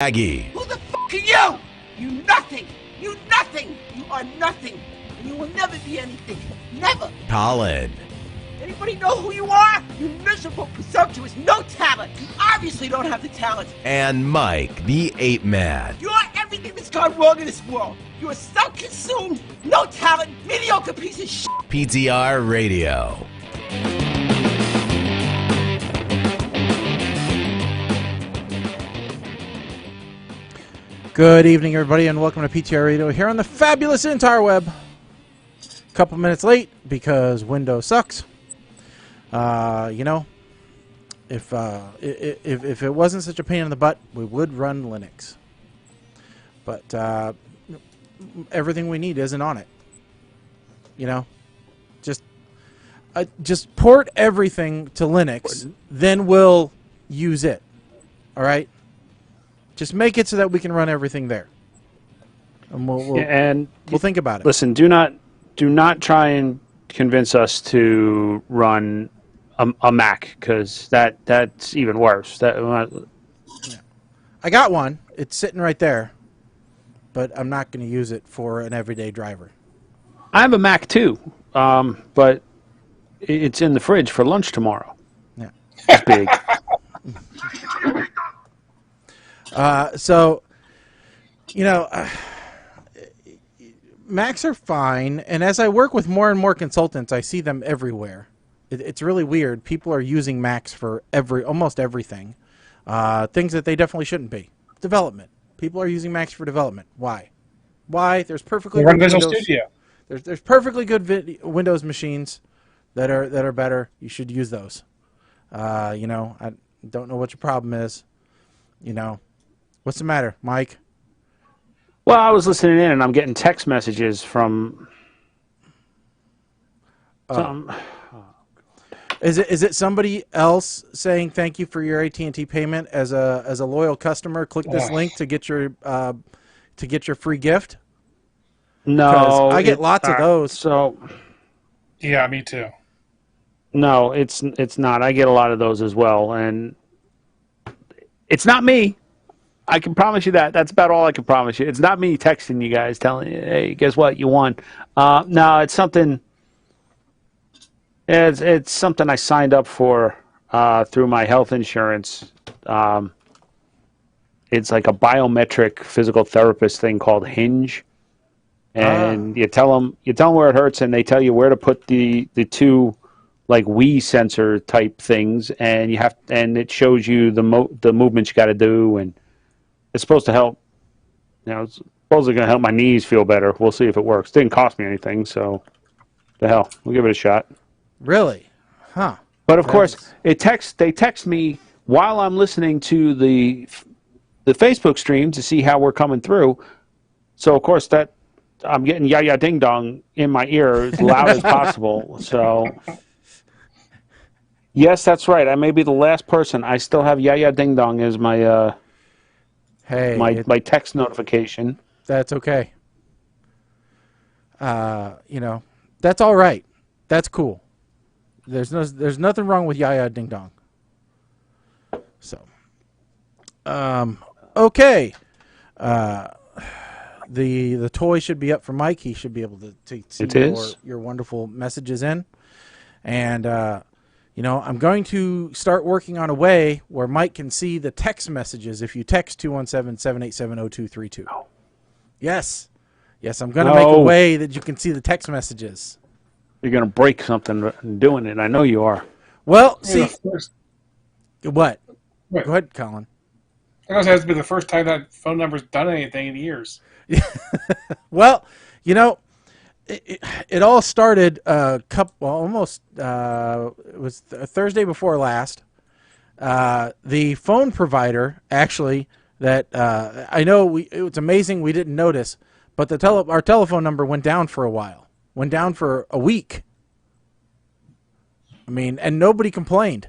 Aggie. Who the f*** are you? You nothing. You nothing. You are nothing. And you will never be anything. Never. Colin. Anybody know who you are? You miserable, presumptuous, no talent. You obviously don't have the talent. And Mike, the ape man. You are everything that's gone wrong in this world. You are self-consumed, no talent, mediocre piece of shit. PTR Radio. Good evening, everybody, and welcome to PTR Radio here on the fabulous interweb. A couple minutes late because Windows sucks. You know, if it wasn't such a pain in the butt, we would run Linux. But everything we need isn't on it. You know, just port everything to Linux, then we'll use it. All right. Just make it so that we can run everything there, and we'll think about it. Listen, do not try and convince us to run a Mac, because that's even worse. I got one. It's sitting right there, but I'm not going to use it for an everyday driver. I have a Mac too, but it's in the fridge for lunch tomorrow. Yeah, it's big. So, you know, Macs are fine, and as I work with more and more consultants, I see them everywhere. It's really weird. People are using Macs for almost everything, things that they definitely shouldn't be. Development. People are using Macs for development. Why? There's perfectly good Visual Windows. Studio. There's perfectly good Windows machines that are better. You should use those. You know, I don't know what your problem is. You know. What's the matter, Mike? Well, I was listening in, and I'm getting text messages from some. Is it somebody else saying thank you for your AT&T payment as a loyal customer? Click this link to get your free gift. No, I get lots of those. So, yeah, me too. No, it's not. I get a lot of those as well, and it's not me. I can promise you that. That's about all I can promise you. It's not me texting you guys telling you, hey, guess what? You won. No, it's something. It's something I signed up for through my health insurance. It's like a biometric physical therapist thing called Hinge, and you tell them where it hurts, and they tell you where to put the two like Wii sensor type things, and it shows you the movements you got to do, and it's supposed to help. You know, it's supposedly going to help my knees feel better. We'll see if it works. Didn't cost me anything, so the hell, we'll give it a shot. Really? Huh. But of course, they text me while I'm listening to the Facebook stream to see how we're coming through. So of course that I'm getting ya ding dong in my ear as loud as possible. So yes, that's right. I may be the last person. I still have ya ding dong as my my text notification. That's okay. You know, that's all right. That's cool. There's nothing wrong with Yaya Ding Dong. So, okay. The toy should be up for Mike. He should be able to see your wonderful messages in, and you know, I'm going to start working on a way where Mike can see the text messages if you text 217-787-0232. Yes, I'm going to make a way that you can see the text messages. You're going to break something doing it. I know you are. Well, see, what? Wait. Go ahead, Colin. It has to be the first time that phone number's done anything in years. Well, you know, it all started it was Thursday before last. The phone provider, actually, that I know it's amazing we didn't notice, but our telephone number went down for a while. Went down for a week. I mean, and nobody complained.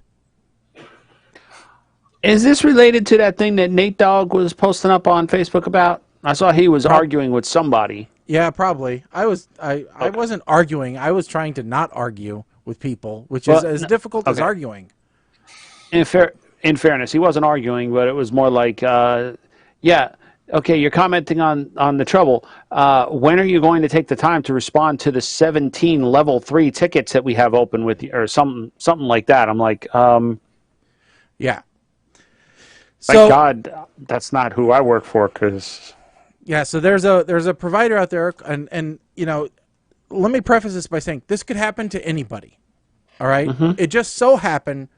Is this related to that thing that Nate Dogg was posting up on Facebook about? I saw he was arguing with somebody. Yeah, probably. I wasn't arguing. I was trying to not argue with people, which is as difficult as arguing. In fairness, he wasn't arguing, but it was more like Yeah. Okay, you're commenting on the trouble. When are you going to take the time to respond to the 17 level 3 tickets that we have open with you, or something like that? I'm like, Yeah. thank God that's not who I work for, because yeah, so there's a provider out there, and you know, let me preface this by saying this could happen to anybody. All right, it just so happened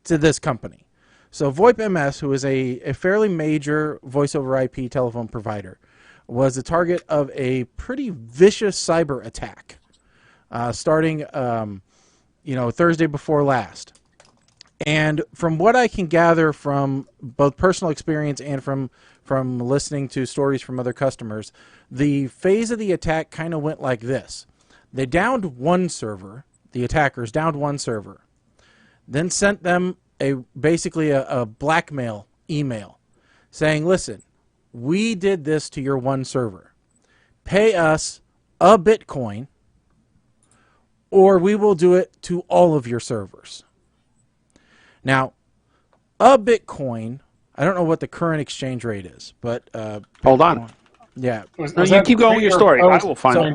to this company. So VoIP MS, who is a fairly major voice over IP telephone provider, was the target of a pretty vicious cyber attack, starting Thursday before last. And from what I can gather from both personal experience and from listening to stories from other customers, the phase of the attack kind of went like this. They downed one server, the attackers downed one server, then sent them basically a blackmail email saying, listen, we did this to your one server. Pay us a Bitcoin or we will do it to all of your servers. Now, a Bitcoin, I don't know what the current exchange rate is, but hold on. Yeah. No, you keep going with your story. I will find it.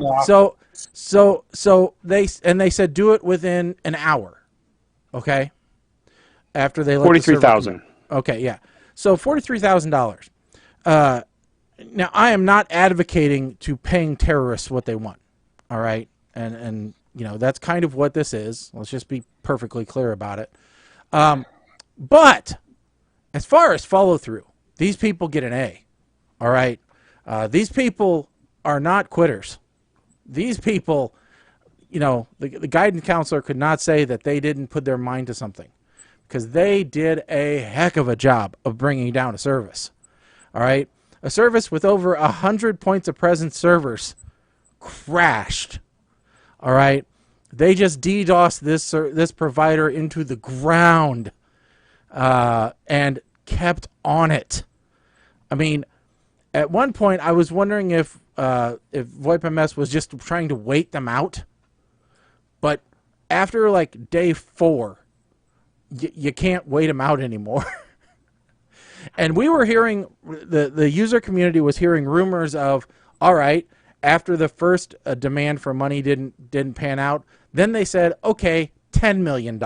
So they said do it within an hour. Okay? After they let $43,000. Okay, yeah. So $43,000. Now I am not advocating to paying terrorists what they want. All right? And you know, that's kind of what this is. Let's just be perfectly clear about it. But as far as follow through, these people get an A. All right? These people are not quitters. These people, you know, the guidance counselor could not say that they didn't put their mind to something, because they did a heck of a job of bringing down a service. All right? A service with over 100 points of presence servers crashed. All right? They just DDoSed this provider into the ground and kept on it. I mean, at one point I was wondering if VoIP MS was just trying to wait them out. But after like day 4, you can't wait them out anymore. And we were hearing, the user community was hearing rumors of, all right, after the first demand for money didn't pan out, then they said, okay, $10 million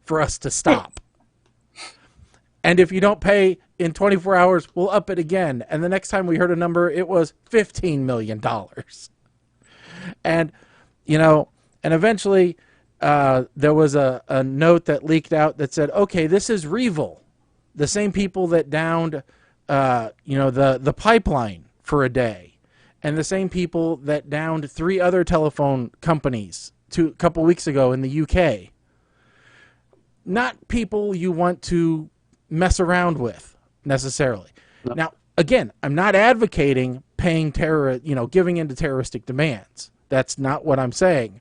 for us to stop. And if you don't pay in 24 hours, we'll up it again. And the next time we heard a number, it was $15 million. And, you know, and eventually there was a note that leaked out that said, okay, this is Revil, the same people that downed, the pipeline for a day, and the same people that downed 3 other telephone companies a couple weeks ago in the UK. Not people you want to mess around with necessarily. No. Now, again, I'm not advocating paying giving into terroristic demands. That's not what I'm saying.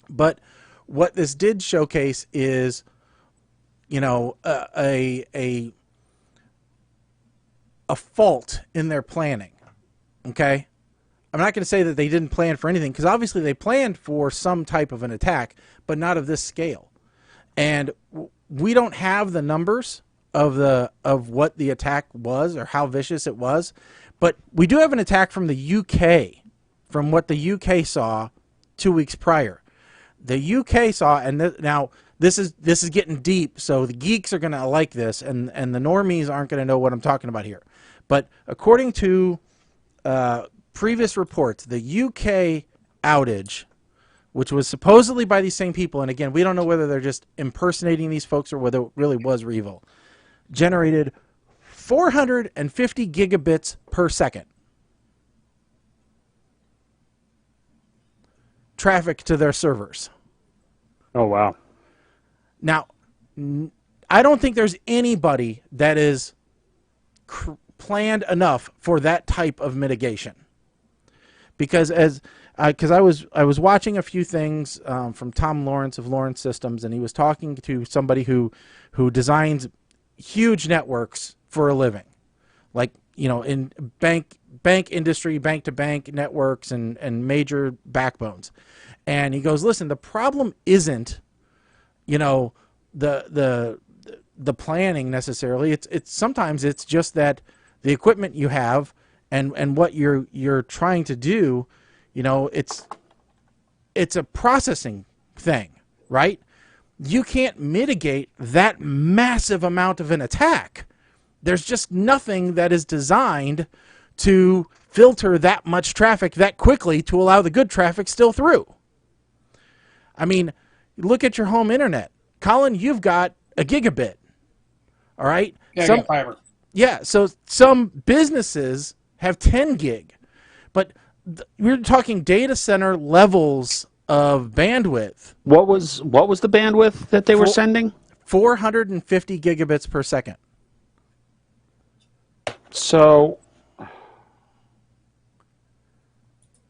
But what this did showcase is, you know, a fault in their planning. Okay? I'm not going to say that they didn't plan for anything, because obviously they planned for some type of an attack, but not of this scale. And we don't have the numbers of what the attack was or how vicious it was, but we do have an attack from the UK, from what the UK saw 2 weeks prior. The UK saw, and now this is getting deep, so the geeks are going to like this, and the normies aren't going to know what I'm talking about here. But according to previous reports, the UK outage, which was supposedly by these same people, and again, we don't know whether they're just impersonating these folks or whether it really was Revil, generated 450 gigabits per second traffic to their servers. Oh, wow. Now, I don't think there's anybody that is planned enough for that type of mitigation. Because I was watching a few things from Tom Lawrence of Lawrence Systems, and he was talking to somebody who designs huge networks for a living, like, you know, in bank industry, bank to bank networks and major backbones. And he goes, listen, the problem isn't, you know, the planning necessarily. It's sometimes it's just that the equipment you have and what you're trying to do, it's a processing thing, right? You can't mitigate that massive amount of an attack. There's just nothing that is designed to filter that much traffic that quickly to allow the good traffic still through. I mean, look at your home internet. Colin, you've got a gigabit. All right? Yeah, I got fiber. Yeah, so some businesses have 10 gig. But we're talking data center levels of bandwidth. What was the bandwidth that they were sending? 450 gigabits per second. So,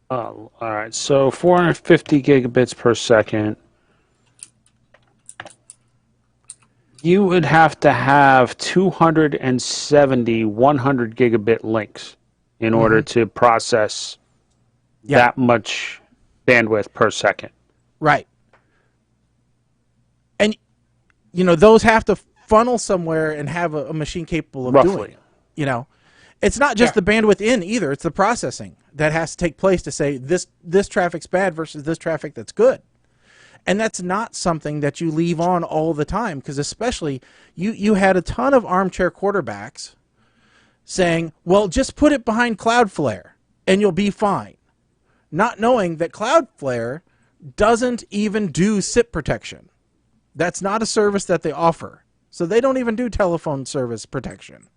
all right. So 450 gigabits per second. You would have to have 270 100 gigabit links in order to process that much bandwidth per second. Right. And, those have to funnel somewhere and have a machine capable of doing it. It's not just the bandwidth in either. It's the processing that has to take place to say this traffic's bad versus this traffic that's good. And that's not something that you leave on all the time, because especially you had a ton of armchair quarterbacks saying, well, just put it behind Cloudflare and you'll be fine. Not knowing that Cloudflare doesn't even do SIP protection. That's not a service that they offer. So they don't even do telephone service protection.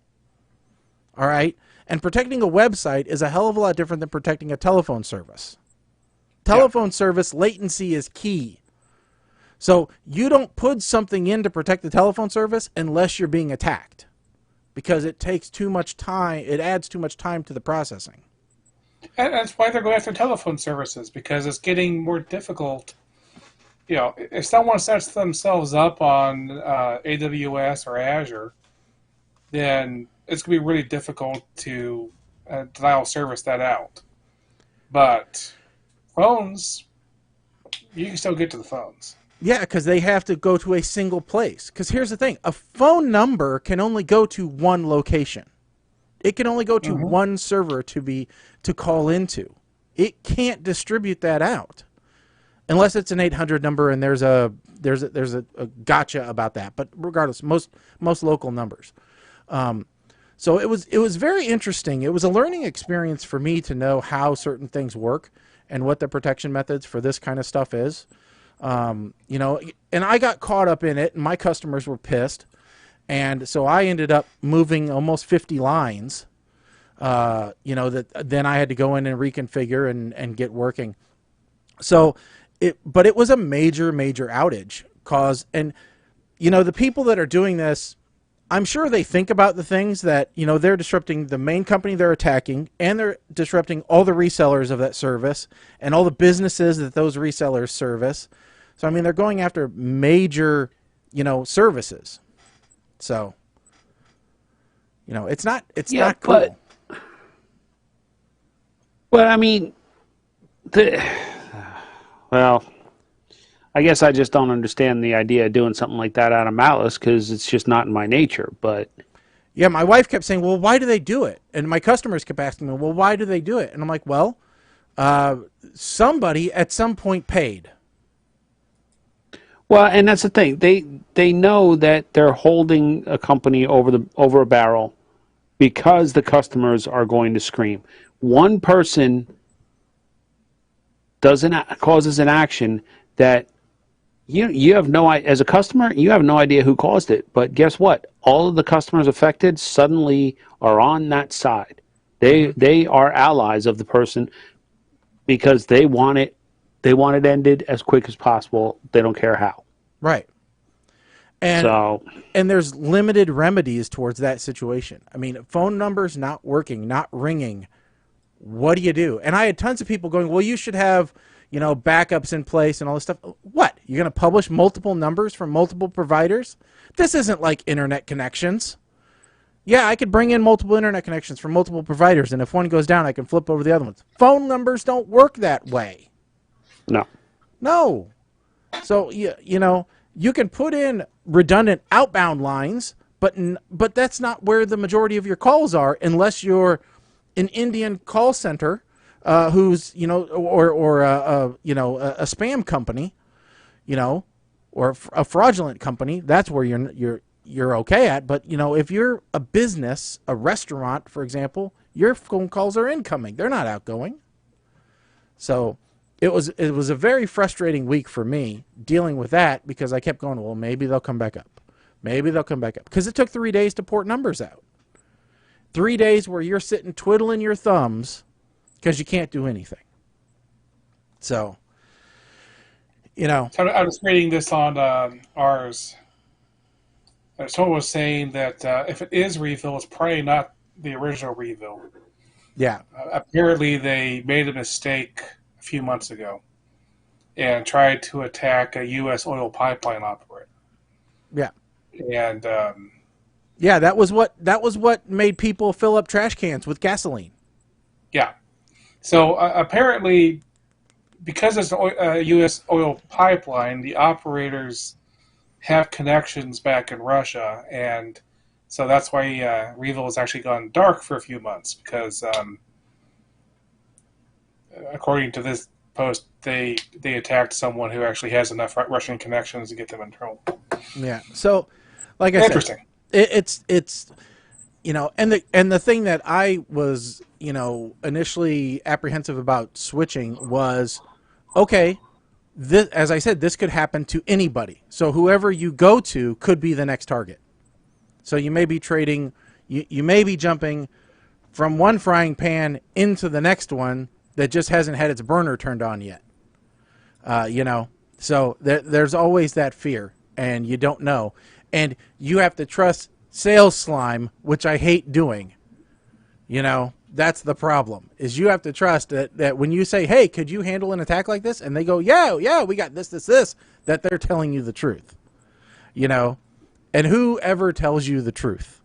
All right? And protecting a website is a hell of a lot different than protecting a telephone service. Telephone service latency is key. So you don't put something in to protect the telephone service unless you're being attacked, because it takes too much time. It adds too much time to the processing. And that's why they're going after telephone services, because it's getting more difficult. If someone sets themselves up on AWS or Azure, then it's going to be really difficult to denial service that out. But phones, you can still get to the phones. Yeah, because they have to go to a single place. Because here's the thing. A phone number can only go to one location. It can only go to one server to call into. It can't distribute that out unless it's an 800 number and there's a gotcha about that. But regardless, most local numbers. So it was very interesting. It was a learning experience for me to know how certain things work and what the protection methods for this kind of stuff is. And I got caught up in it, and my customers were pissed. And so I ended up moving almost 50 lines, that then I had to go in and reconfigure and get working. So but it was a major, major outage and the people that are doing this, I'm sure they think about the things that, they're disrupting the main company they're attacking, and they're disrupting all the resellers of that service and all the businesses that those resellers service. So, they're going after major, services. So, it's not cool. Well, I guess I just don't understand the idea of doing something like that out of malice, because it's just not in my nature. But yeah, my wife kept saying, well, why do they do it? And my customers kept asking me, well, why do they do it? And I'm like, well, somebody at some point paid. Well, and that's the thing. They know that they're holding a company over a barrel because the customers are going to scream. One person causes an action that you have as a customer, you have no idea who caused it. But guess what? All of the customers affected suddenly are on that side. They are allies of the person because they want it ended as quick as possible. They don't care how. Right. And there's limited remedies towards that situation. Phone numbers not working, not ringing. What do you do? And I had tons of people going, well, you should have, backups in place and all this stuff. What? You're going to publish multiple numbers from multiple providers? This isn't like internet connections. Yeah, I could bring in multiple internet connections from multiple providers, and if one goes down, I can flip over the other ones. Phone numbers don't work that way. No. So, you can put in redundant outbound lines, but that's not where the majority of your calls are, unless you're an Indian call center, who's or a spam company, or a fraudulent company. That's where you're okay at. But if you're a business, a restaurant, for example, your phone calls are incoming; they're not outgoing. So it was a very frustrating week for me dealing with that, because I kept going, well, maybe they'll come back up. Maybe they'll come back up. Because it took 3 days to port numbers out. 3 days where you're sitting twiddling your thumbs because you can't do anything. So, So I was reading this on ours. Someone was saying that if it is refill, it's probably not the original refill. Yeah. Apparently, they made a mistake a few months ago and tried to attack a U.S. oil pipeline operator. Yeah. And yeah, that was what made people fill up trash cans with gasoline. Yeah. So apparently, because it's a U.S. oil pipeline, the operators have connections back in Russia, and so that's why Revel has actually gone dark for a few months, because according to this post, they attacked someone who actually has enough Russian connections to get them in trouble. Yeah. So, like I said, it's and the thing that I was initially apprehensive about switching was, okay, this, as I said, this could happen to anybody. So whoever you go to could be the next target. So you may be trading, you may be jumping from one frying pan into the next one that just hasn't had its burner turned on yet. So there's always that fear, and you don't know. And you have to trust sales slime, which I hate doing. That's the problem, is you have to trust that when you say, hey, could you handle an attack like this? And they go, yeah, we got this, that they're telling you the truth. And who ever tells you the truth?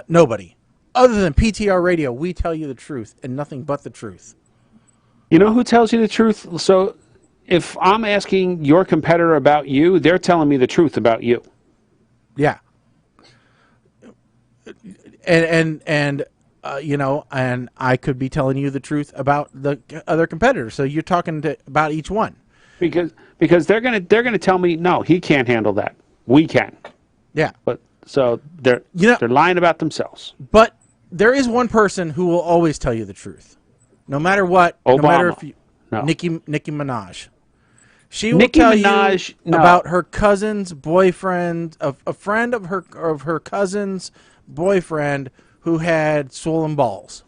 Nobody. Other than PTR Radio, we tell you the truth and nothing but the truth. You know who tells you the truth? So if I'm asking your competitor about you, they're telling me the truth about you. Yeah. And I could be telling you the truth about the other competitor. So you're talking about each one. Because they're gonna tell me, no, he can't handle that. We can. Yeah. But so they're lying about themselves. But there is one person who will always tell you the truth, no matter what. Obama. No matter if Nicki Minaj. She will tell you about her cousin's boyfriend, a friend of her cousin's boyfriend who had swollen balls.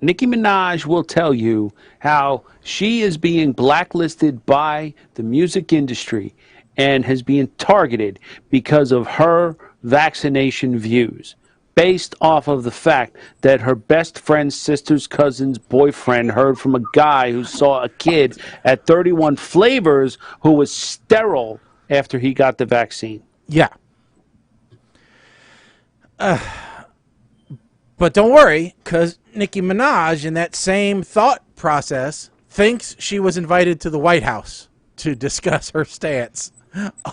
Nicki Minaj will tell you how she is being blacklisted by the music industry and has been targeted because of her vaccination views, based off of the fact that her best friend's sister's cousin's boyfriend heard from a guy who saw a kid at 31 Flavors who was sterile after he got the vaccine. Yeah. But don't worry, because Nicki Minaj, in that same thought process, thinks she was invited to the White House to discuss her stance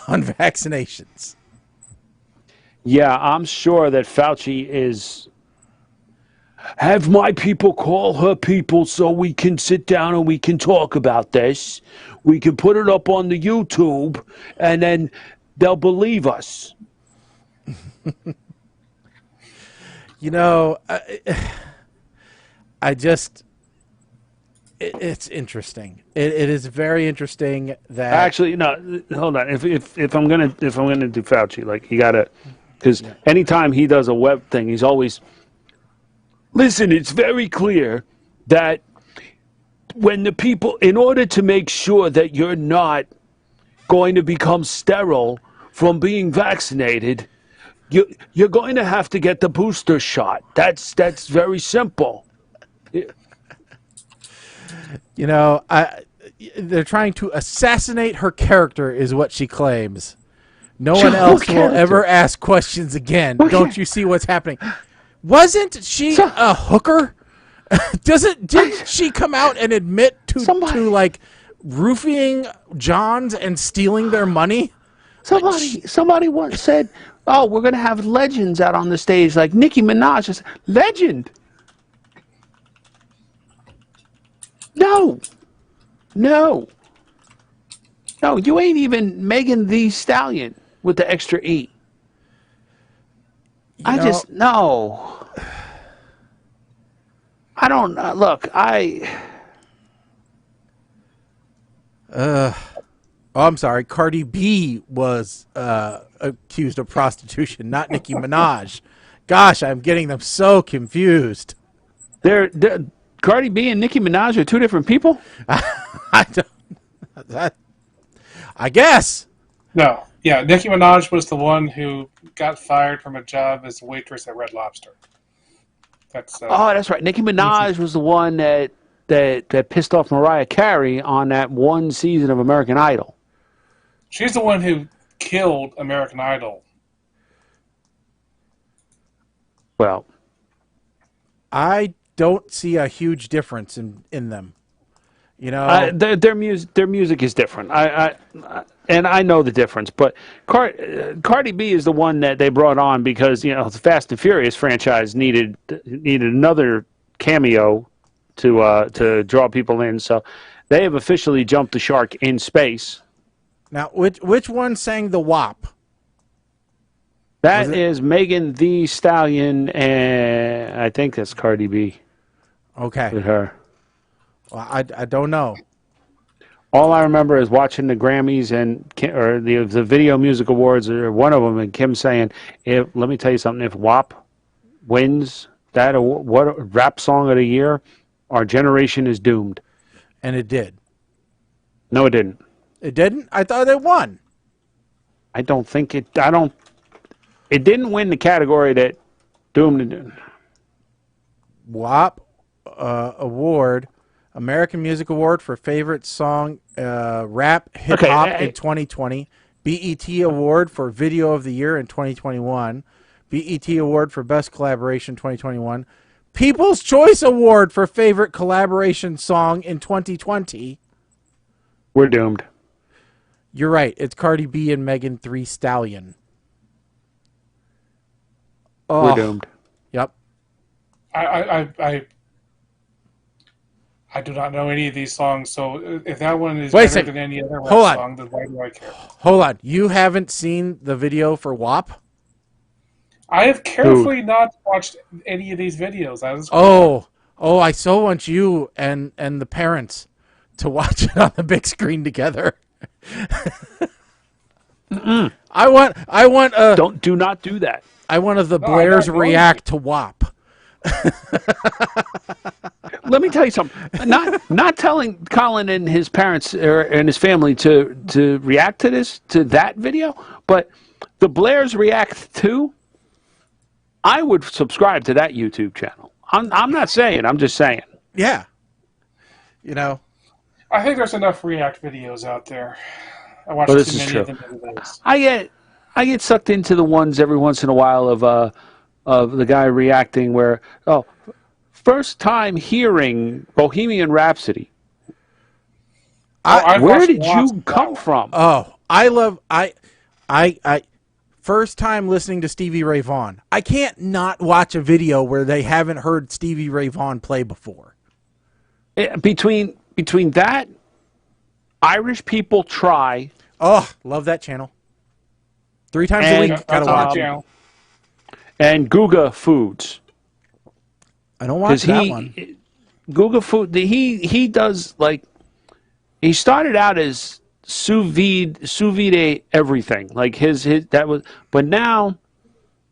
on vaccinations. Yeah, I'm sure that Fauci is... Have my people call her people so we can sit down and we can talk about this. We can put it up on the YouTube, and then they'll believe us. It's interesting. It is very interesting that... Actually, no, hold on. If I'm gonna do Fauci, like, you gotta, because anytime he does a web thing, he's always... Listen, it's very clear that when the people, in order to make sure that you're not going to become sterile from being vaccinated, you're going to have to get the booster shot. That's very simple. They're trying to assassinate her character, is what she claims. No one else will ever ask questions again. Don't you see what's happening? Wasn't she a hooker? Didn't she come out and admit to like roofing Johns and stealing their money? Somebody once said, "Oh, we're gonna have legends out on the stage like Nicki Minaj." Is legend? No. You ain't even Megan Thee Stallion with the extra E. I don't look. I'm sorry. Cardi B was accused of prostitution, not Nicki Minaj. Gosh, I'm getting them so confused. They're Cardi B and Nicki Minaj are two different people? I guess. No. Yeah, Nicki Minaj was the one who got fired from a job as a waitress at Red Lobster. That's right. Nicki Minaj was the one that pissed off Mariah Carey on that one season of American Idol. She's the one who killed American Idol. Well, I don't see a huge difference in them. You know, their music is different. And I know the difference. But Cardi B is the one that they brought on because the Fast and Furious franchise needed another cameo to draw people in. So they have officially jumped the shark in space. Now, which one sang the WAP? That is Megan Thee Stallion, and I think that's Cardi B. Okay. With her. Well, I don't know. All I remember is watching the Grammys or the Video Music Awards, or one of them, and Kim saying, let me tell you something, if WAP wins that rap song of the year, our generation is doomed. And it did. No, it didn't. It didn't? I thought it won. I don't think it... It didn't win the category that doomed it. WAP Award... American Music Award for Favorite Song Rap Hip Hop in 2020. BET Award for Video of the Year in 2021. BET Award for Best Collaboration 2021. People's Choice Award for Favorite Collaboration Song in 2020. We're doomed. You're right. It's Cardi B and Megan Thee Stallion. Oh. We're doomed. Yep. I do not know any of these songs, so if that one is better than any other rap song, then why do I care? Hold on. You haven't seen the video for WAP? I have carefully not watched any of these videos. I so want you and the parents to watch it on the big screen together. I want do not do that. I want the Blairs react to WAP. Let me tell you something. Not telling Colin and his parents and his family to react to that video, but the Blairs react to. I would subscribe to that YouTube channel. I'm not saying. I'm just saying. Yeah. I think there's enough React videos out there. I watch too many of them every day. I get sucked into the ones every once in a while of the guy reacting where first time hearing Bohemian Rhapsody. Where did you come from? Oh, I first time listening to Stevie Ray Vaughan. I can't not watch a video where they haven't heard Stevie Ray Vaughan play before. Between that, Irish People Try. Oh, love that channel. 3 times a week, gotta watch. And Guga Foods. I don't watch that one. Guga Food. He does he started out as sous vide everything. Like his that was, but now.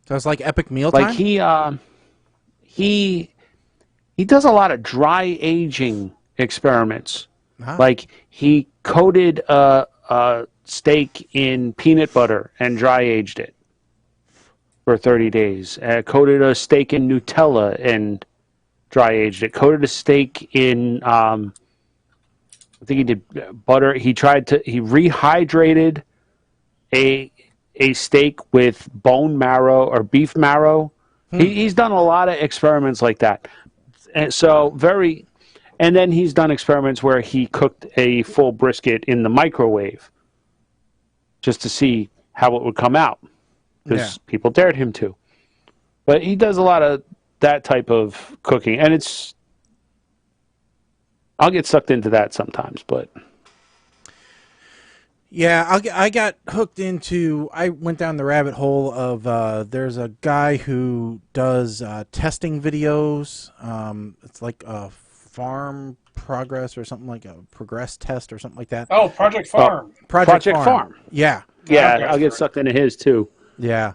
So it's like Epic Meal Time. He does a lot of dry aging experiments. Uh-huh. Like he coated a steak in peanut butter and dry aged it for 30 days. Coated a steak in Nutella and dry aged it. Coated a steak in I think he did butter. He rehydrated a steak with bone marrow or beef marrow. He's done a lot of experiments like that. And so And then he's done experiments where he cooked a full brisket in the microwave just to see how it would come out, because people dared him to. But he does a lot of that type of cooking, and I'll get sucked into that sometimes, but... Yeah, I got hooked into... I went down the rabbit hole of... there's a guy who does testing videos. It's like a farm progress or something, like a progress test or something like that. Oh, Project Farm. Project Farm. Yeah. Yeah, Okay. I'll get sucked into his, too. Yeah.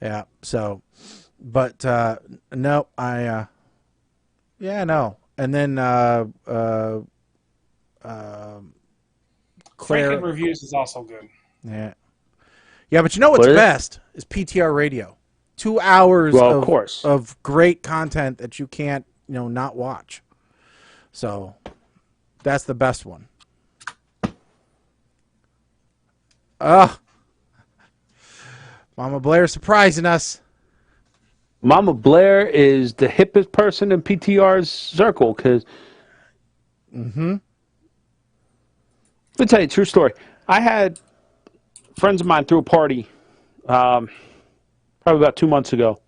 Yeah, so... But, no, yeah, no. And then, Claire... Franken Reviews is also good. Yeah. Yeah, but you know what's best is PTR Radio. 2 hours of great content that you can't, not watch. So that's the best one. Mama Blair surprising us. Mama Blair is the hippest person in PTR's circle, because... Let me tell you a true story. I had friends of mine threw a party probably about 2 months ago.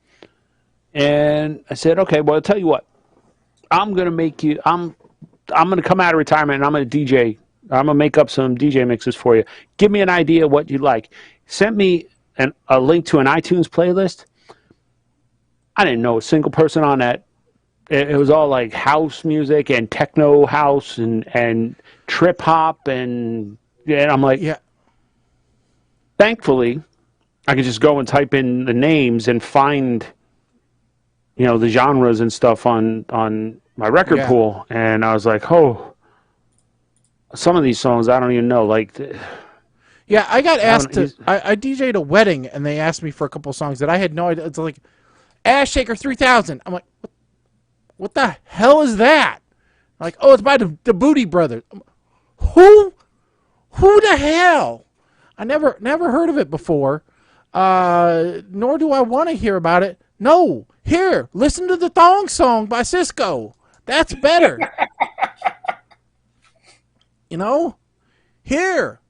And I said, okay, well, I'll tell you what. I'm going to come out of retirement and I'm going to DJ. I'm going to make up some DJ mixes for you. Give me an idea of what you like. Sent me a link to an iTunes playlist. I didn't know a single person on that. It was all like house music and techno house and trip hop and I'm like, yeah. Thankfully, I could just go and type in the names and find, the genres and stuff on my record pool, and I was like, oh, some of these songs I don't even know. Like, yeah, I got asked to. I DJ'd a wedding, and they asked me for a couple songs that I had no idea. It's like Ash Shaker 3000. I'm like, what the hell is that? Like, oh, it's by the Booty Brothers. Who the hell? I never heard of it before. Nor do I want to hear about it. No, here, listen to the Thong Song by Cisco. That's better. Here.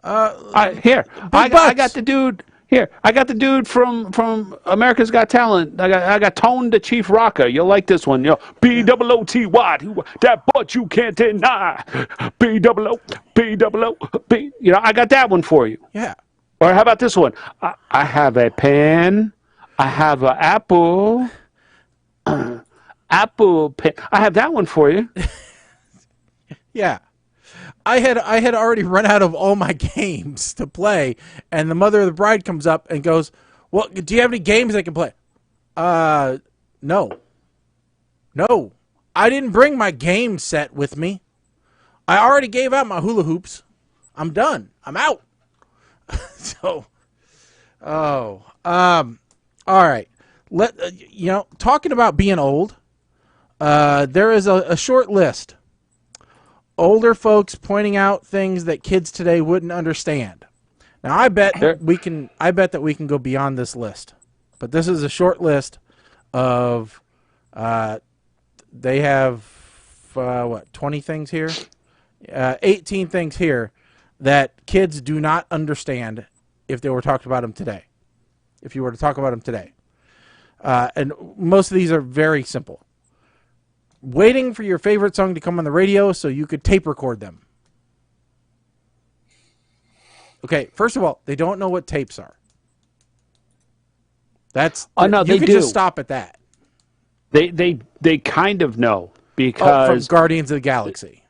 I got the dude. Here, I got the dude from America's Got Talent. I got Tone the Chief Rocker. You'll like this one. B-O-O-T-Y. That butt you can't deny. B-O-O-B-O-O-B. I got that one for you. Yeah. Or how about this one? I have a pen. I have an apple. Apple pen. I have that one for you. Yeah. I had already run out of all my games to play, and the mother of the bride comes up and goes, well, do you have any games I can play? No. I didn't bring my game set with me. I already gave out my hula hoops. I'm done. I'm out. So, all right. Talking about being old, there is a short list. Older folks pointing out things that kids today wouldn't understand. Now, I bet that we can go beyond this list, but this is a short list of. They have 20 things here, 18 things here that kids do not understand if they were talked about them today. If you were to talk about them today, and most of these are very simple. Waiting for your favorite song to come on the radio so you could tape record them. Okay, first of all, they don't know what tapes are. That's no, you they could do. just stop at that. They kind of know because from Guardians of the Galaxy.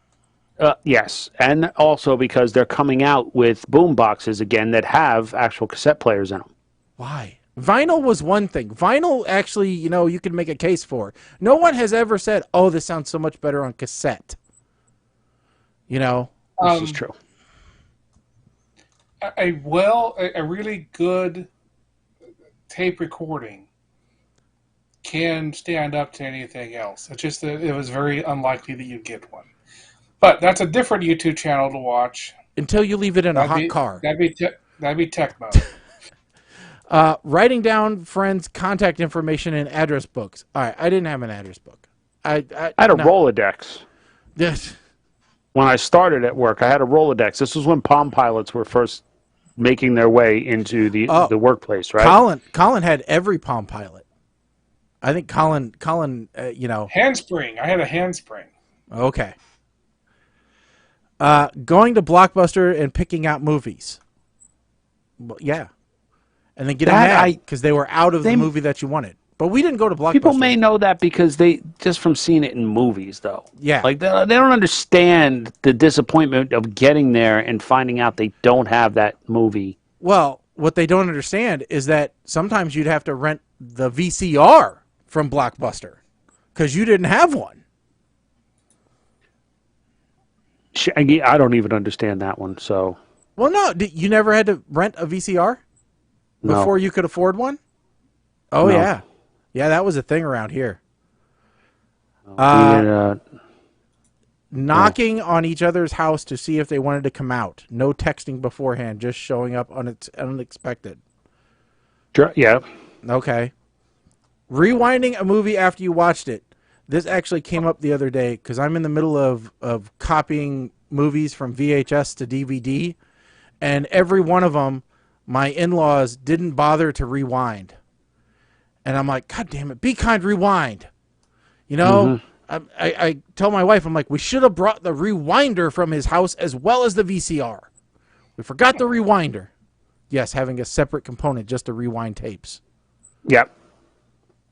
Yes, and also because they're coming out with boom boxes again that have actual cassette players in them. Why? Vinyl was one thing. Vinyl, actually, you could make a case for. No one has ever said, oh, this sounds so much better on cassette. This is true. A really good tape recording can stand up to anything else. It's just that it was very unlikely that you'd get one. But that's a different YouTube channel to watch. Until you leave it in a hot car. That'd be tech mode. Writing down friends' contact information in address books. All right, I didn't have an address book. I had a Rolodex. Yes. When I started at work, I had a Rolodex. This was when Palm Pilots were first making their way into the workplace, right? Colin had every Palm Pilot. I think Colin, Handspring. I had a handspring. Okay. Going to Blockbuster and picking out movies. Well, yeah. And then getting mad because they were out of the movie that you wanted. But we didn't go to Blockbuster. People may know that because they just from seeing it in movies, though. Yeah. Like they don't understand the disappointment of getting there and finding out they don't have that movie. Well, what they don't understand is that sometimes you'd have to rent the VCR from Blockbuster because you didn't have one. I don't even understand that one. So. Well, no, you never had to rent a VCR before you could afford one? Oh, no. yeah. Yeah, that was a thing around here. Knocking on each other's house to see if they wanted to come out. No texting beforehand, just showing up unexpected. Yeah. Okay. Rewinding a movie after you watched it. This actually came up the other day because I'm in the middle of copying movies from VHS to DVD, and every one of them, my in-laws didn't bother to rewind. And I'm like, God damn it, be kind, rewind. You know, I tell my wife, I'm like, we should have brought the rewinder from his house as well as the VCR. We forgot the rewinder. Yes, having a separate component just to rewind tapes. Yep.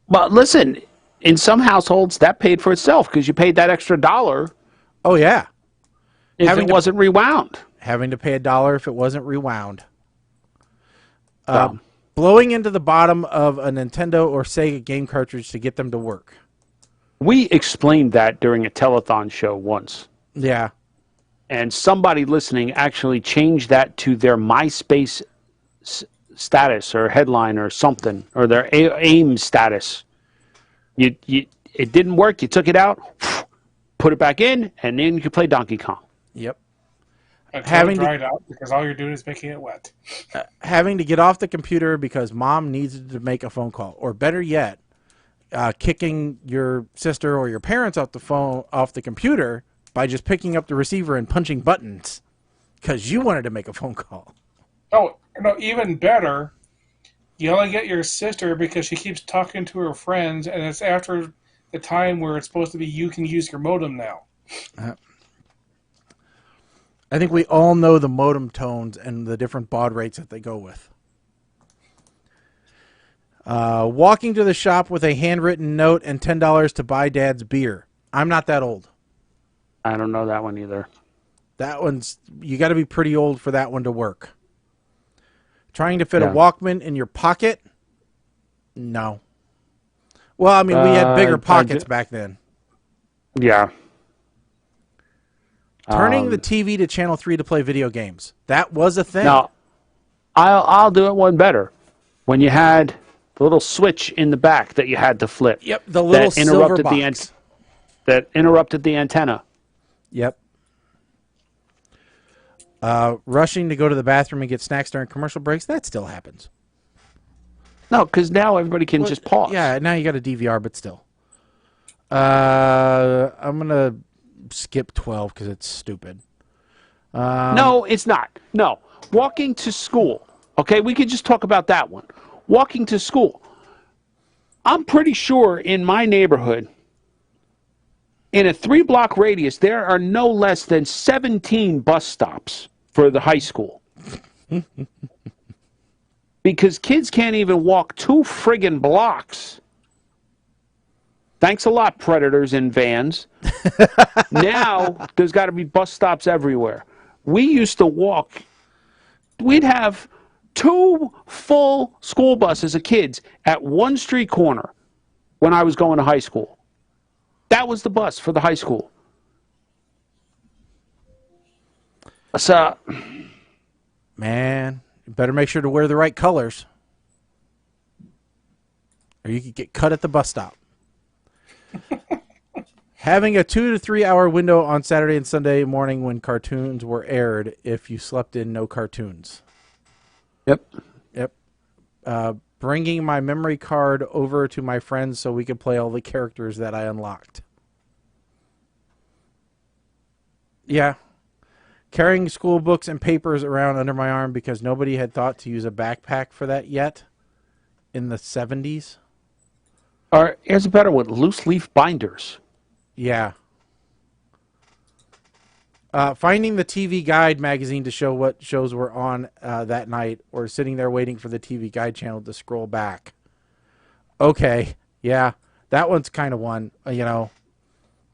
But listen, in some households, that paid for itself because you paid that extra $1. Oh, yeah. If it wasn't rewound. Having to pay $1 if it wasn't rewound. Blowing into the bottom of a Nintendo or Sega game cartridge to get them to work. We explained that during a telethon show once. Yeah. And somebody listening actually changed that to their MySpace status or headline or something, or their AIM status. It didn't work. You took it out, put it back in, and then you could play Donkey Kong. Yep. Until it dried out because all you're doing is making it wet. Having to get off the computer because mom needed to make a phone call, or better yet, kicking your sister or your parents off the computer by just picking up the receiver and punching buttons because you wanted to make a phone call. Oh, no, even better, you only get your sister because she keeps talking to her friends, and it's after the time where it's supposed to be you can use your modem now. I think we all know the modem tones and the different baud rates that they go with. Walking to the shop with a handwritten note and $10 to buy Dad's beer. I'm not that old. I don't know that one either. That one's, you got to be pretty old for that one to work. Trying to fit a Walkman in your pocket? No. Well, I mean, we had bigger pockets back then. Yeah. Turning the TV to channel 3 to play video games. That was a thing. Now, I'll do it one better. When you had the little switch in the back that you had to flip. Yep, the little silver box. That interrupted the antenna. Yep. Rushing to go to the bathroom and get snacks during commercial breaks. That still happens. No, because now everybody can just pause. Yeah, now you got a DVR, but still. I'm going to skip 12 because it's stupid. No, it's not. No. Walking to school. Okay, we could just talk about that one. Walking to school. I'm pretty sure in my neighborhood, in a 3-block radius, there are no less than 17 bus stops for the high school. Because kids can't even walk 2 friggin' blocks. Thanks a lot, predators in vans. Now, there's got to be bus stops everywhere. We used to walk. We'd have 2 full school buses of kids at one street corner when I was going to high school. That was the bus for the high school. So, man, you better make sure to wear the right colors, or you could get cut at the bus stop. Having a 2 to 3 hour window on Saturday and Sunday morning when cartoons were aired if you slept in no cartoons. Yep. Bringing my memory card over to my friends so we could play all the characters that I unlocked. Yeah. Carrying school books and papers around under my arm because nobody had thought to use a backpack for that yet in the 70s. Or here's a better one, loose leaf binders. Yeah. Finding the TV Guide magazine to show what shows were on that night, or sitting there waiting for the TV Guide channel to scroll back. Okay, yeah, that one's kind of one. The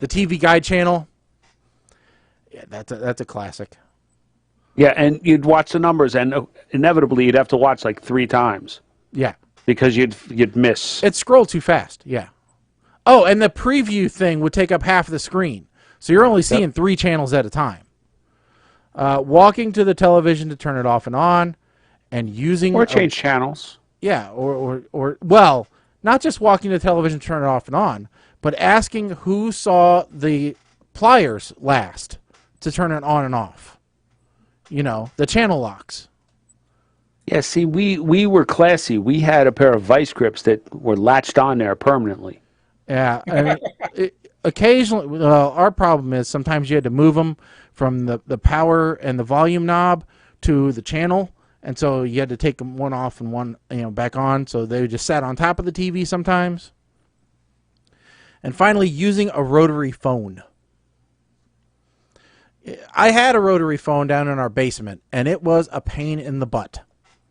TV Guide channel. Yeah, that's a classic. Yeah, and you'd watch the numbers, and inevitably you'd have to watch like 3 times. Yeah, because you'd miss. It scrolled too fast. Yeah. Oh, and the preview thing would take up half the screen. So you're only seeing 3 channels at a time. Walking to the television to turn it off and on, and using... Or change channels. Yeah, or well, not just walking to the television to turn it off and on, but asking who saw the pliers last to turn it on and off. The channel locks. Yeah, see, we were classy. We had a pair of vice grips that were latched on there permanently. Yeah, I mean, occasionally, our problem is sometimes you had to move them from the power and the volume knob to the channel, and so you had to take them one off and one back on, so they just sat on top of the TV sometimes. And finally, using a rotary phone. I had a rotary phone down in our basement, and it was a pain in the butt.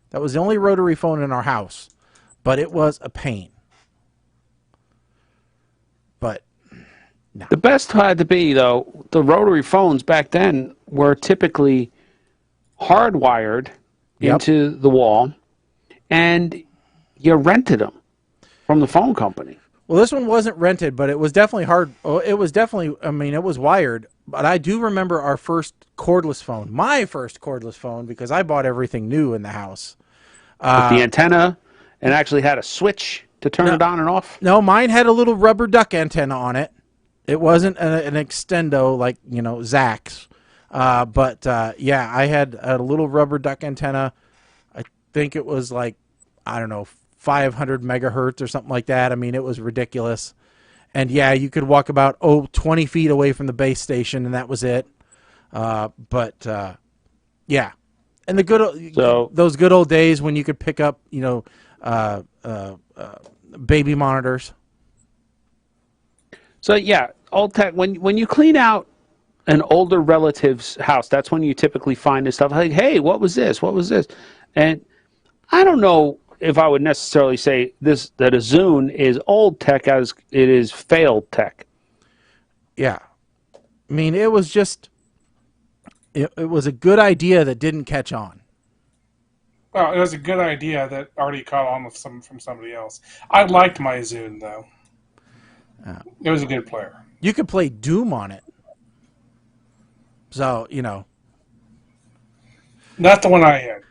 That was the only rotary phone in our house, but it was a pain. But no. The best had to be, though, the rotary phones back then were typically hardwired into the wall, and you rented them from the phone company. Well, this one wasn't rented, but it was definitely hard. It was definitely, it was wired. But I do remember our first cordless phone, my first cordless phone, because I bought everything new in the house. With the antenna, and actually had a switch to turn it on and off? No, mine had a little rubber duck antenna on it. It wasn't an extendo like, Zach's. But I had a little rubber duck antenna. I think it was like, 500 megahertz or something like that. I mean, it was ridiculous. And yeah, you could walk about 20 feet away from the base station, and that was it. Yeah. And those good old days when you could pick up, baby monitors. So yeah, old tech. When you clean out an older relative's house, that's when you typically find this stuff. Like, hey, what was this? What was this? And I don't know if I would necessarily say that a Zune is old tech as it is failed tech. Yeah, I mean, it was just it was a good idea that didn't catch on. Well, it was a good idea that already caught on with from somebody else. I liked my Zune though. It was a good player. You could play Doom on it. So, Not the one I had.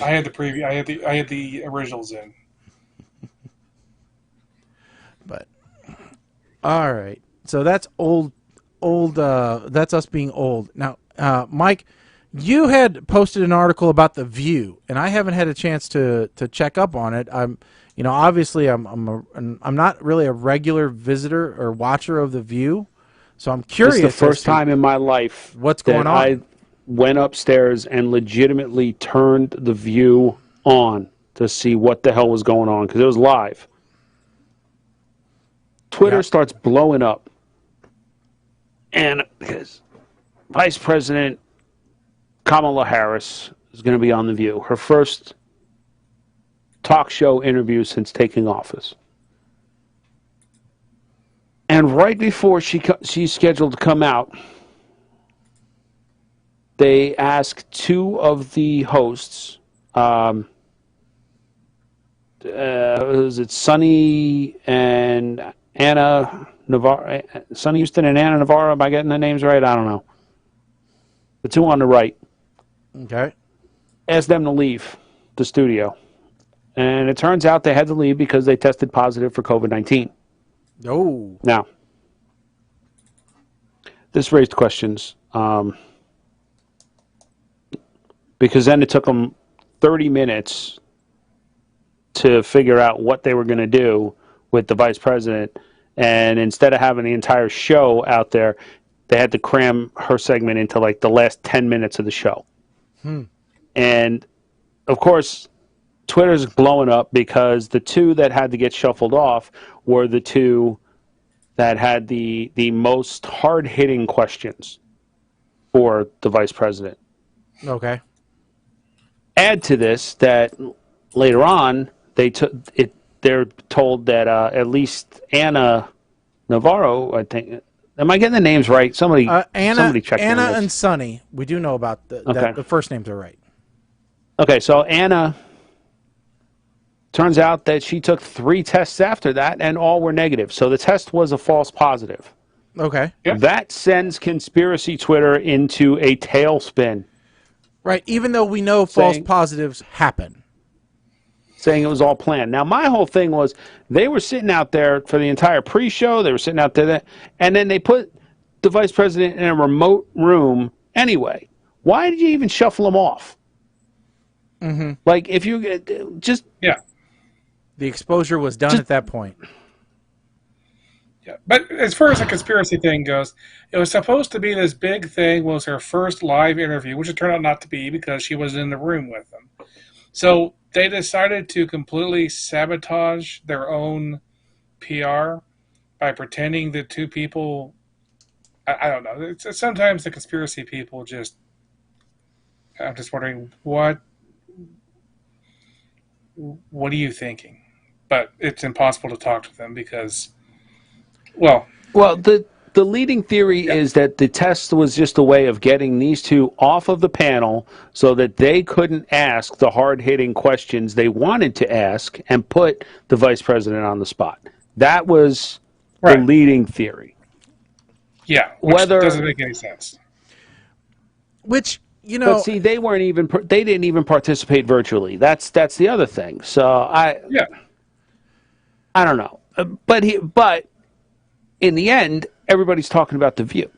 I had the preview. I had the original Zune. But all right. So that's old that's us being old. Now, Mike, you had posted an article about The View, and I haven't had a chance to check up on it. Obviously I'm not really a regular visitor or watcher of The View, so I'm curious. This is the first time in my life what's going on. I went upstairs and legitimately turned The View on to see what the hell was going on, because it was live. Twitter starts blowing up, and because Vice President Kamala Harris is going to be on The View, her first talk show interview since taking office. And right before she's scheduled to come out, they asked 2 of the hosts, was it Sonny and Anna Navarro? Sonny Houston and Anna Navarro, am I getting the names right? I don't know. The 2 on the right. Okay. Asked them to leave the studio. And it turns out they had to leave because they tested positive for COVID-19. Oh. Now, this raised questions. Because then it took them 30 minutes to figure out what they were going to do with the vice president. And instead of having the entire show out there, they had to cram her segment into like the last 10 minutes of the show. And of course, Twitter's blowing up because the two that had to get shuffled off were the two that had the most hard-hitting questions for the vice president. Okay. Add to this that later on they're told that at least Anna Navarro, I think. Am I getting the names right? Somebody check Anna on this. and Sonny. We do know about that the first names are right. Okay, so Anna, turns out that she took 3 tests after that, and all were negative. So the test was a false positive. Okay. Yep. That sends conspiracy Twitter into a tailspin. Right, even though we know false positives happen. Saying it was all planned. Now, my whole thing was they were sitting out there for the entire pre-show. They were sitting out there, and then they put the vice president in a remote room anyway. Why did you even shuffle him off? Mm-hmm. Like, if you just... Yeah. The exposure was done at that point. Yeah, but as far as the conspiracy thing goes, it was supposed to be this big thing. Was her first live interview, which it turned out not to be because she was in the room with them. So they decided to completely sabotage their own PR by pretending that two people. I don't know. Sometimes the conspiracy people just. I'm just wondering what are you thinking? But it's impossible to talk to them because. Well, the leading theory is that the test was just a way of getting these two off of the panel so that they couldn't ask the hard-hitting questions they wanted to ask and put the vice president on the spot. That was the leading theory. Yeah, which doesn't make any sense. Which, you know... But see, they didn't even participate virtually. That's the other thing. So I don't know. But in the end, everybody's talking about The View.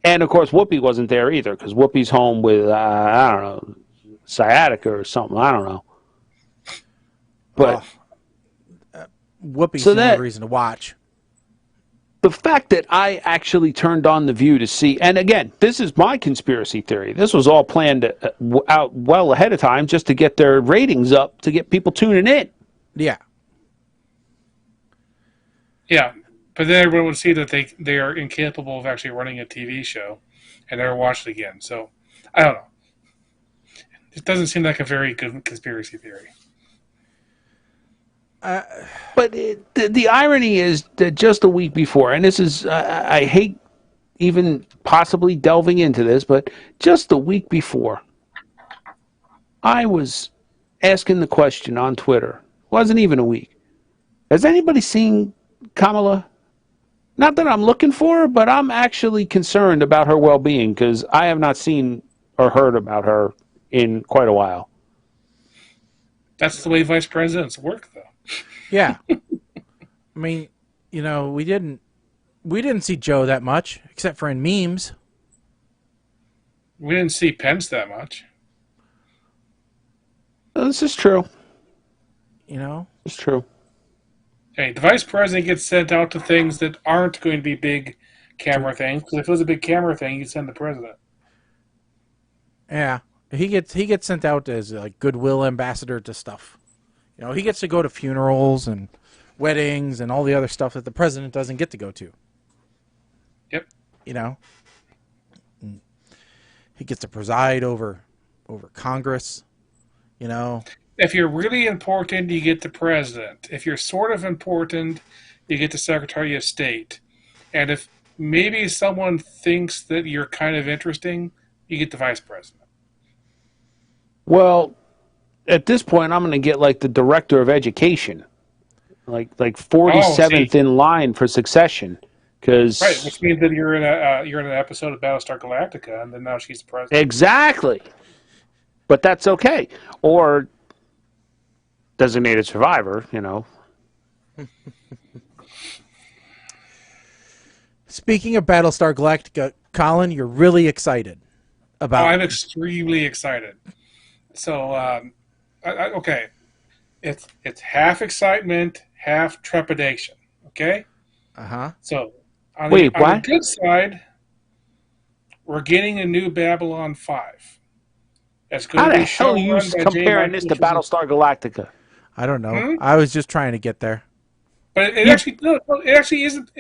And, of course, Whoopi wasn't there either, because Whoopi's home with, I don't know, sciatica or something. I don't know. But Whoopi's the only reason to watch. The fact that I actually turned on The View to see, and again, this is my conspiracy theory. This was all planned out well ahead of time just to get their ratings up, to get people tuning in. Yeah. Yeah. But then everyone would see that they are incapable of actually running a TV show and never watch it again. So, I don't know. It doesn't seem like a very good conspiracy theory. But the irony is that just a week before, and this is, I hate even possibly delving into this, but just a week before, I was asking the question on Twitter. It wasn't even a week. Has anybody seen Kamala? Not that I'm looking for her, but I'm actually concerned about her well-being because I have not seen or heard about her in quite a while. That's the way vice presidents work, though. Yeah. I mean, you know, we didn't see Joe that much, except for in memes. We didn't see Pence that much. This is true. You know? It's true. Hey, the vice president gets sent out to things that aren't going to be big camera things. Because if it was a big camera thing, you'd send the president. Yeah, he gets sent out as like goodwill ambassador to stuff. You know, he gets to go to funerals and weddings and all the other stuff that the president doesn't get to go to. Yep. You know, he gets to preside over Congress. You know. If you're really important, you get the president. If you're sort of important, you get the Secretary of State. And if maybe someone thinks that you're kind of interesting, you get the vice president. Well, at this point, I'm going to get like the director of education, like 47th in line for succession. Right, which means that you're in an episode of Battlestar Galactica, and then now she's the president. Exactly. But that's okay. Or designated survivor, you know. Speaking of Battlestar Galactica, Colin, you're really excited about. Oh, I'm extremely excited. So, okay, it's half excitement, half trepidation. Okay. Uh-huh. So, on Wait, the what? good side, we're getting a new Babylon 5. It's going How to the be hell are you showrun by J. comparing this to Michael Battlestar Galactica? I don't know. I was just trying to get there. But it actually no, it actually isn't.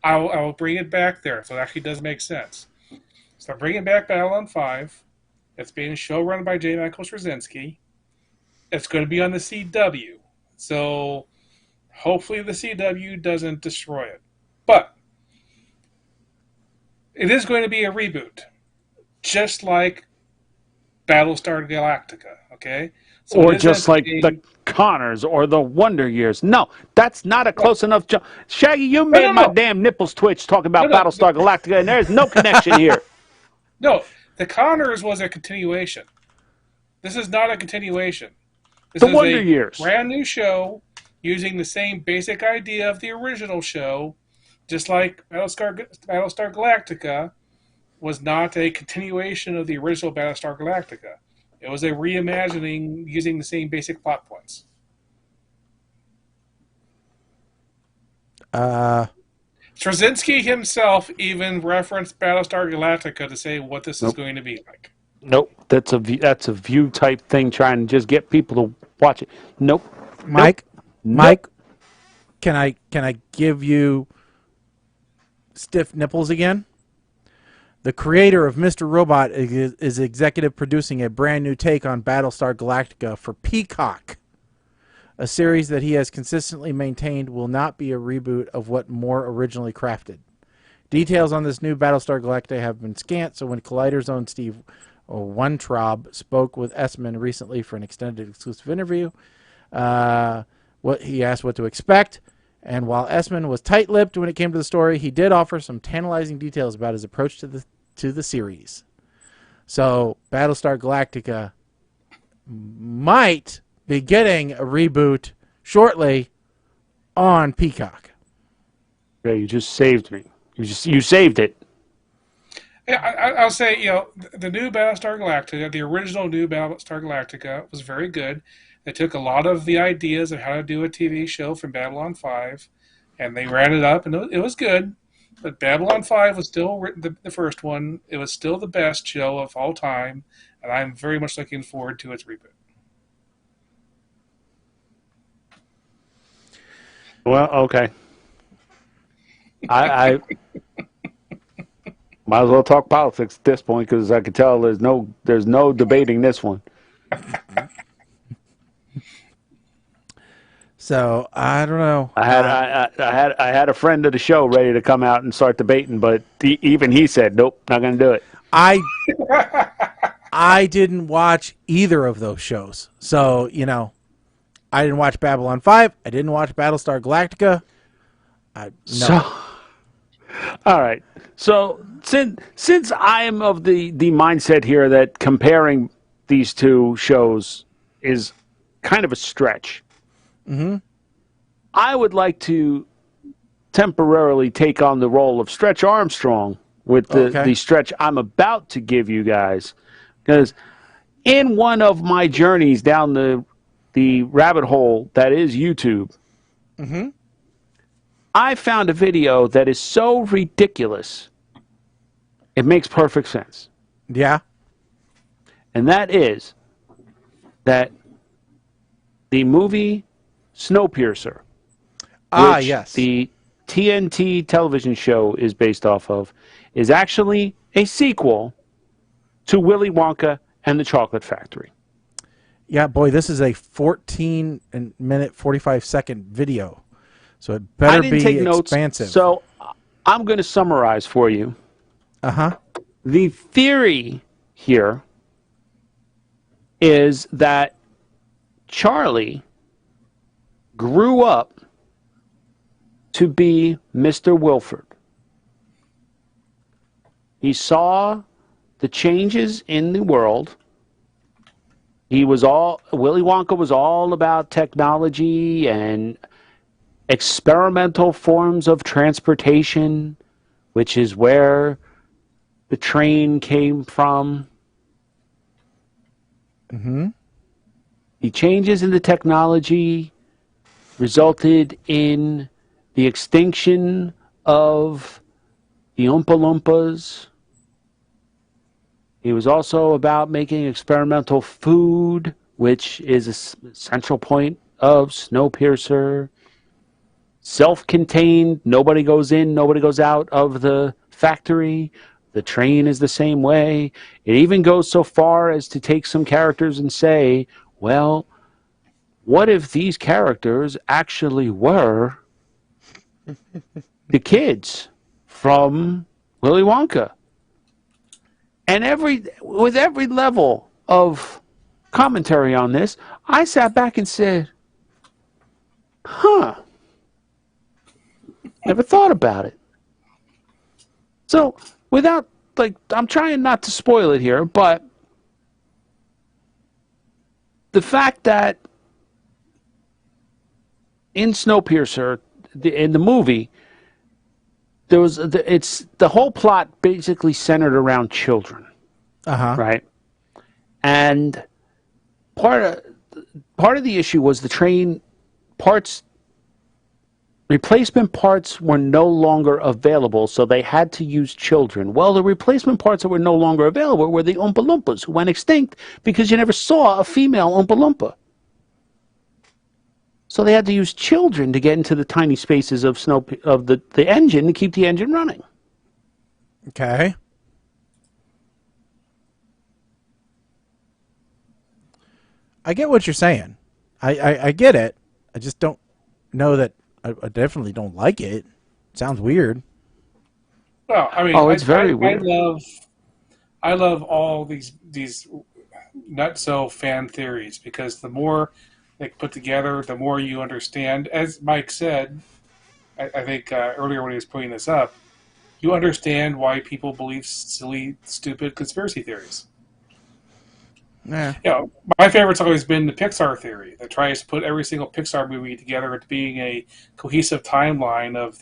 I will bring it back there, so it actually does make sense. So I'm bringing back Babylon 5. It's being showrun by J. Michael Straczynski. It's going to be on the CW. So hopefully the CW doesn't destroy it. But it is going to be a reboot, just like Battlestar Galactica, okay? So Or just like the Connors or the Wonder Years. No, that's not a close enough job. Shaggy, you made my damn nipples twitch talking about Battlestar Galactica, and there's no connection here. No, the Connors was a continuation. This is not a continuation. This The is Wonder a Years. brand new show using the same basic idea of the original show, just like Battlestar Galactica was not a continuation of the original Battlestar Galactica. It was a reimagining using the same basic plot points. Straczynski himself even referenced Battlestar Galactica to say what this is going to be like. Nope, that's a view type thing, trying to just get people to watch it. Nope. Mike, Nope. Mike, can I give you stiff nipples again? The creator of Mr. Robot is executive producing a brand new take on Battlestar Galactica for Peacock, a series that he has consistently maintained will not be a reboot of what Moore originally crafted. Details on this new Battlestar Galactica have been scant, so when Collider's own Steve Weintraub spoke with Essman recently for an extended exclusive interview, he asked what to expect. And while Essman was tight-lipped when it came to the story, he did offer some tantalizing details about his approach to the series. So, Battlestar Galactica might be getting a reboot shortly on Peacock. Yeah, you just saved me. You saved it. Yeah, I'll say, the new Battlestar Galactica, the original new Battlestar Galactica, was very good. They took a lot of the ideas of how to do a TV show from Babylon 5, and they ran it up, and it was good. But Babylon 5 was still the first one. It was still the best show of all time, and I'm very much looking forward to its reboot. Well, okay. I might as well talk politics at this point, because I can tell there's no debating this one. So I don't know. I had a friend of the show ready to come out and start debating, but even he said, "Nope, not going to do it." I didn't watch either of those shows, so I didn't watch Babylon 5. I didn't watch Battlestar Galactica. No. So, all right. So since I am of the mindset here that comparing these two shows is kind of a stretch, I would like to temporarily take on the role of Stretch Armstrong with the stretch I'm about to give you guys, because in one of my journeys down the rabbit hole that is YouTube, I found a video that is so ridiculous, it makes perfect sense. Yeah. And that is that the movie Snowpiercer, which yes, the TNT television show is based off of, is actually a sequel to Willy Wonka and the Chocolate Factory. Yeah, boy, this is a 14-minute, 45-second video, so it better be expansive. Notes, so I'm going to summarize for you. The theory here is that Charlie grew up to be Mr. Wilford. He saw the changes in the world. Willy Wonka was all about technology and experimental forms of transportation, which is where the train came from. The changes in the technology resulted in the extinction of the Oompa Loompas He was also about making experimental food, which is a central point of Snowpiercer. Self-contained, nobody goes in, nobody goes out of the factory. The train is the same way. It even goes so far as to take some characters and say, well, what if these characters actually were the kids from Willy Wonka? And with every level of commentary on this, I sat back and said, huh, never thought about it. So, I'm trying not to spoil it here, but the fact that in Snowpiercer, in the movie, the whole plot basically centered around children, right? And part of the issue was the train replacement parts were no longer available, so they had to use children. Well, the replacement parts that were no longer available were the Oompa Loompas, who went extinct because you never saw a female Oompa Loompa. So they had to use children to get into the tiny spaces of the engine to keep the engine running. Okay. I get what you're saying. I get it. I just don't know that I definitely don't like it. Sounds weird. Well, I mean, it's very weird. I love all these nutso fan theories, because the more they put together, the more you understand. As Mike said, I think earlier when he was putting this up, you understand why people believe silly, stupid conspiracy theories. Yeah. You know, my favorite's always been the Pixar theory that tries to put every single Pixar movie together into being a cohesive timeline of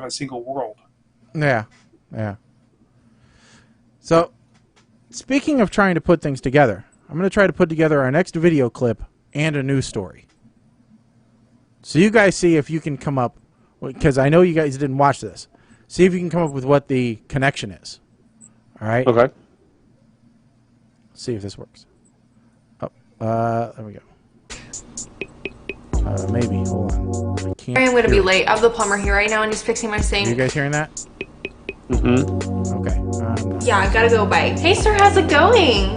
a single world. Yeah. Yeah. So, speaking of trying to put things together, I'm going to try to put together our next video clip and a news story. So you guys see if you can come up, because I know you guys didn't watch this. See if you can come up with what the connection is. All right? Okay. See if this works. Oh, there we go. Maybe. Hold on. I can't. I'm going to be hear it. late. I have the plumber here right now, and he's fixing my sink. You guys hearing that? Mm-hmm. Okay. Yeah, I've got to go. Bye. Hey, sir, how's it going?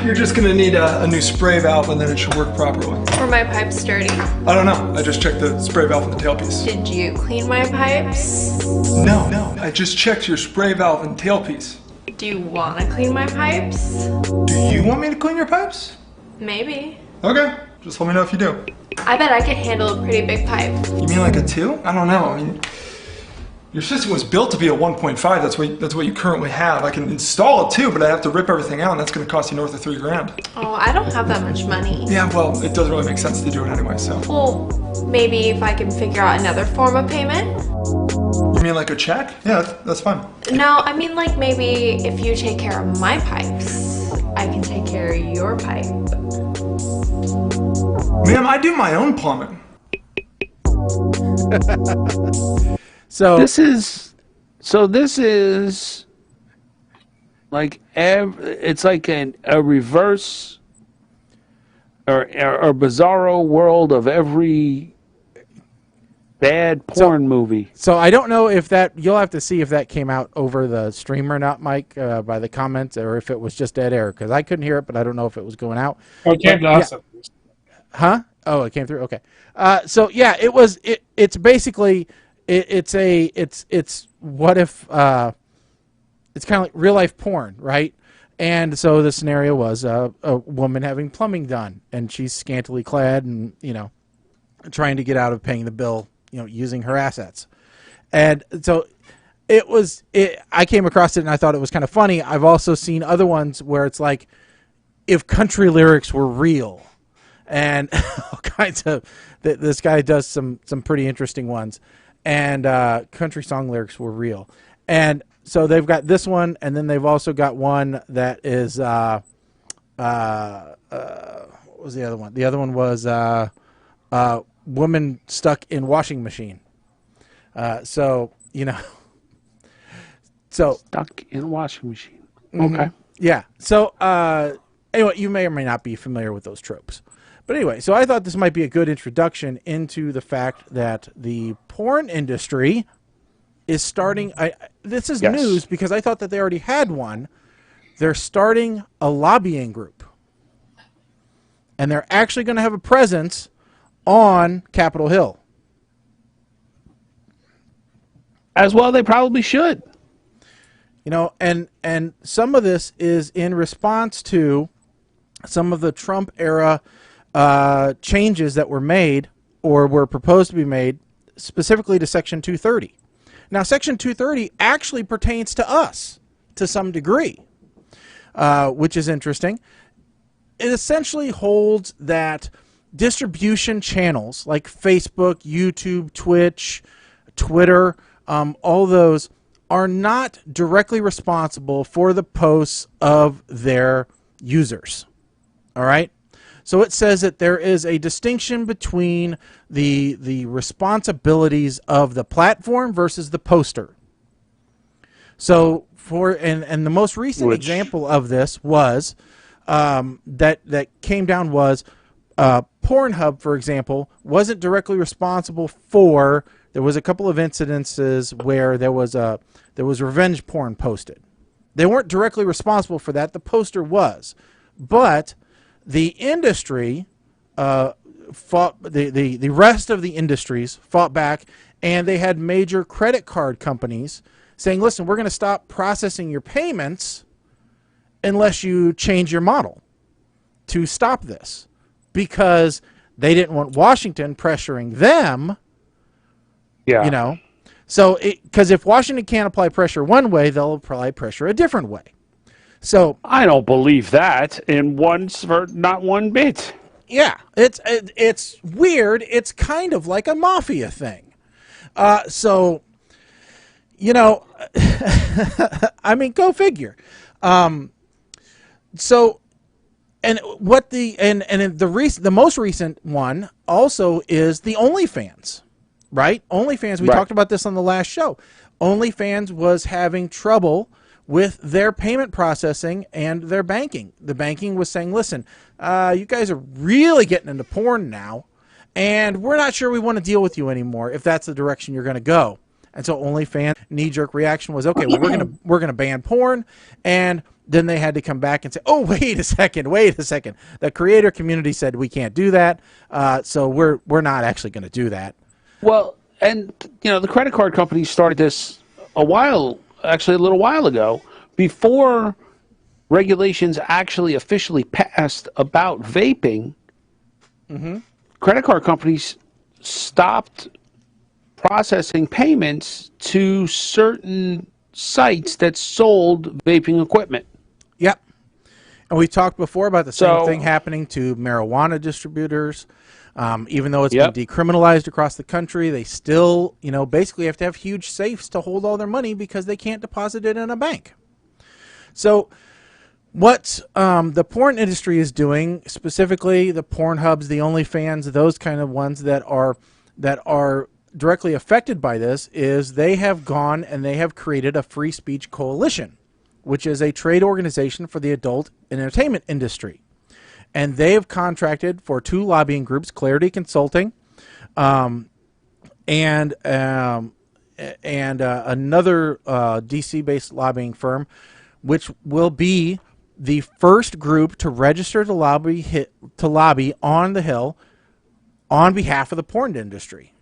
You're just gonna need a new spray valve, and then it should work properly. Were my pipes dirty? I don't know. I just checked the spray valve and the tailpiece. Did you clean my pipes? No. I just checked your spray valve and tailpiece. Do you want to clean my pipes? Do you want me to clean your pipes? Maybe. Okay. Just let me know if you do. I bet I could handle a pretty big pipe. You mean like a 2? I don't know. I mean, your system was built to be a 1.5. That's what you currently have. I can install a 2, but I have to rip everything out, and that's going to cost you north of $3,000. Oh, I don't have that much money. Yeah, well, it doesn't really make sense to do it anyway, so. Well, maybe if I can figure out another form of payment? You mean like a check? Yeah, that's fine. No, I mean like maybe if you take care of my pipes, I can take care of your pipe. Ma'am, I do my own plumbing. So this is like it's like a reverse or bizarro world of every bad porn movie. So I don't know if that, you'll have to see if that came out over the stream or not, Mike, by the comments, or if it was just dead air, because I couldn't hear it, but I don't know if it was going out. Oh, it came to us. Huh? Oh, it came through. Okay. So yeah, it's basically it's what if it's kind of like real life porn, right? And so the scenario was a woman having plumbing done, and she's scantily clad, and trying to get out of paying the bill, using her assets. And so I came across it and I thought it was kind of funny. I've also seen other ones where it's like, if country lyrics were real, and all kinds of, this guy does some pretty interesting ones, and country song lyrics were real. And so they've got this one, and then they've also got one that is, what was the other one? The other one was, woman stuck in washing machine. So stuck in a washing machine. Okay. Yeah. So, anyway, you may or may not be familiar with those tropes. But anyway, so I thought this might be a good introduction into the fact that the porn industry is starting. This is news because I thought that they already had one. They're starting a lobbying group. And they're actually going to have a presence on Capitol Hill. As well, they probably should. You know, and some of this is in response to some of the Trump era changes that were made or were proposed to be made specifically to Section 230. Now, Section 230 actually pertains to us to some degree, which is interesting. It essentially holds that distribution channels like Facebook, YouTube, Twitch, Twitter, all those are not directly responsible for the posts of their users. All right? So it says that there is a distinction between the responsibilities of the platform versus the poster. So and the most recent example of this was that came down was Pornhub, for example, wasn't directly responsible for. There was a couple of incidences where there was revenge porn posted. They weren't directly responsible for that. The poster was, but the industry fought. The rest of the industries fought back, and they had major credit card companies saying, "Listen, we're going to stop processing your payments unless you change your model to stop this," because they didn't want Washington pressuring them. Yeah. You know, so because if Washington can't apply pressure one way, they'll apply pressure a different way. So I don't believe that not one bit. Yeah, it's weird. It's kind of like a mafia thing. So, you know, I mean, go figure. So, and what the most recent one also is the OnlyFans, right? OnlyFans. We talked about this on the last show. OnlyFans was having trouble with their payment processing and their banking. The banking was saying, "Listen, you guys are really getting into porn now, and we're not sure we want to deal with you anymore if that's the direction you're going to go." And so OnlyFans knee-jerk reaction was, "Okay, well, we're gonna ban porn," and then they had to come back and say, "Oh, wait a second. The creator community said we can't do that, so we're not actually going to do that." Well, and you know, the credit card companies started this a little while ago, before regulations actually officially passed about vaping. Mm-hmm. Credit card companies stopped processing payments to certain sites that sold vaping equipment. Yep. And we talked before about the same thing happening to marijuana distributors. Even though it's been decriminalized across the country, they still, basically have to have huge safes to hold all their money because they can't deposit it in a bank. So what the porn industry is doing, specifically the Pornhubs, the OnlyFans, those kind of ones that are directly affected by this, is they have gone and they have created a free speech coalition, which is a trade organization for the adult entertainment industry. And they have contracted for two lobbying groups, Clarity Consulting, and another DC-based lobbying firm, which will be the first group to register to lobby on the Hill on behalf of the porn industry.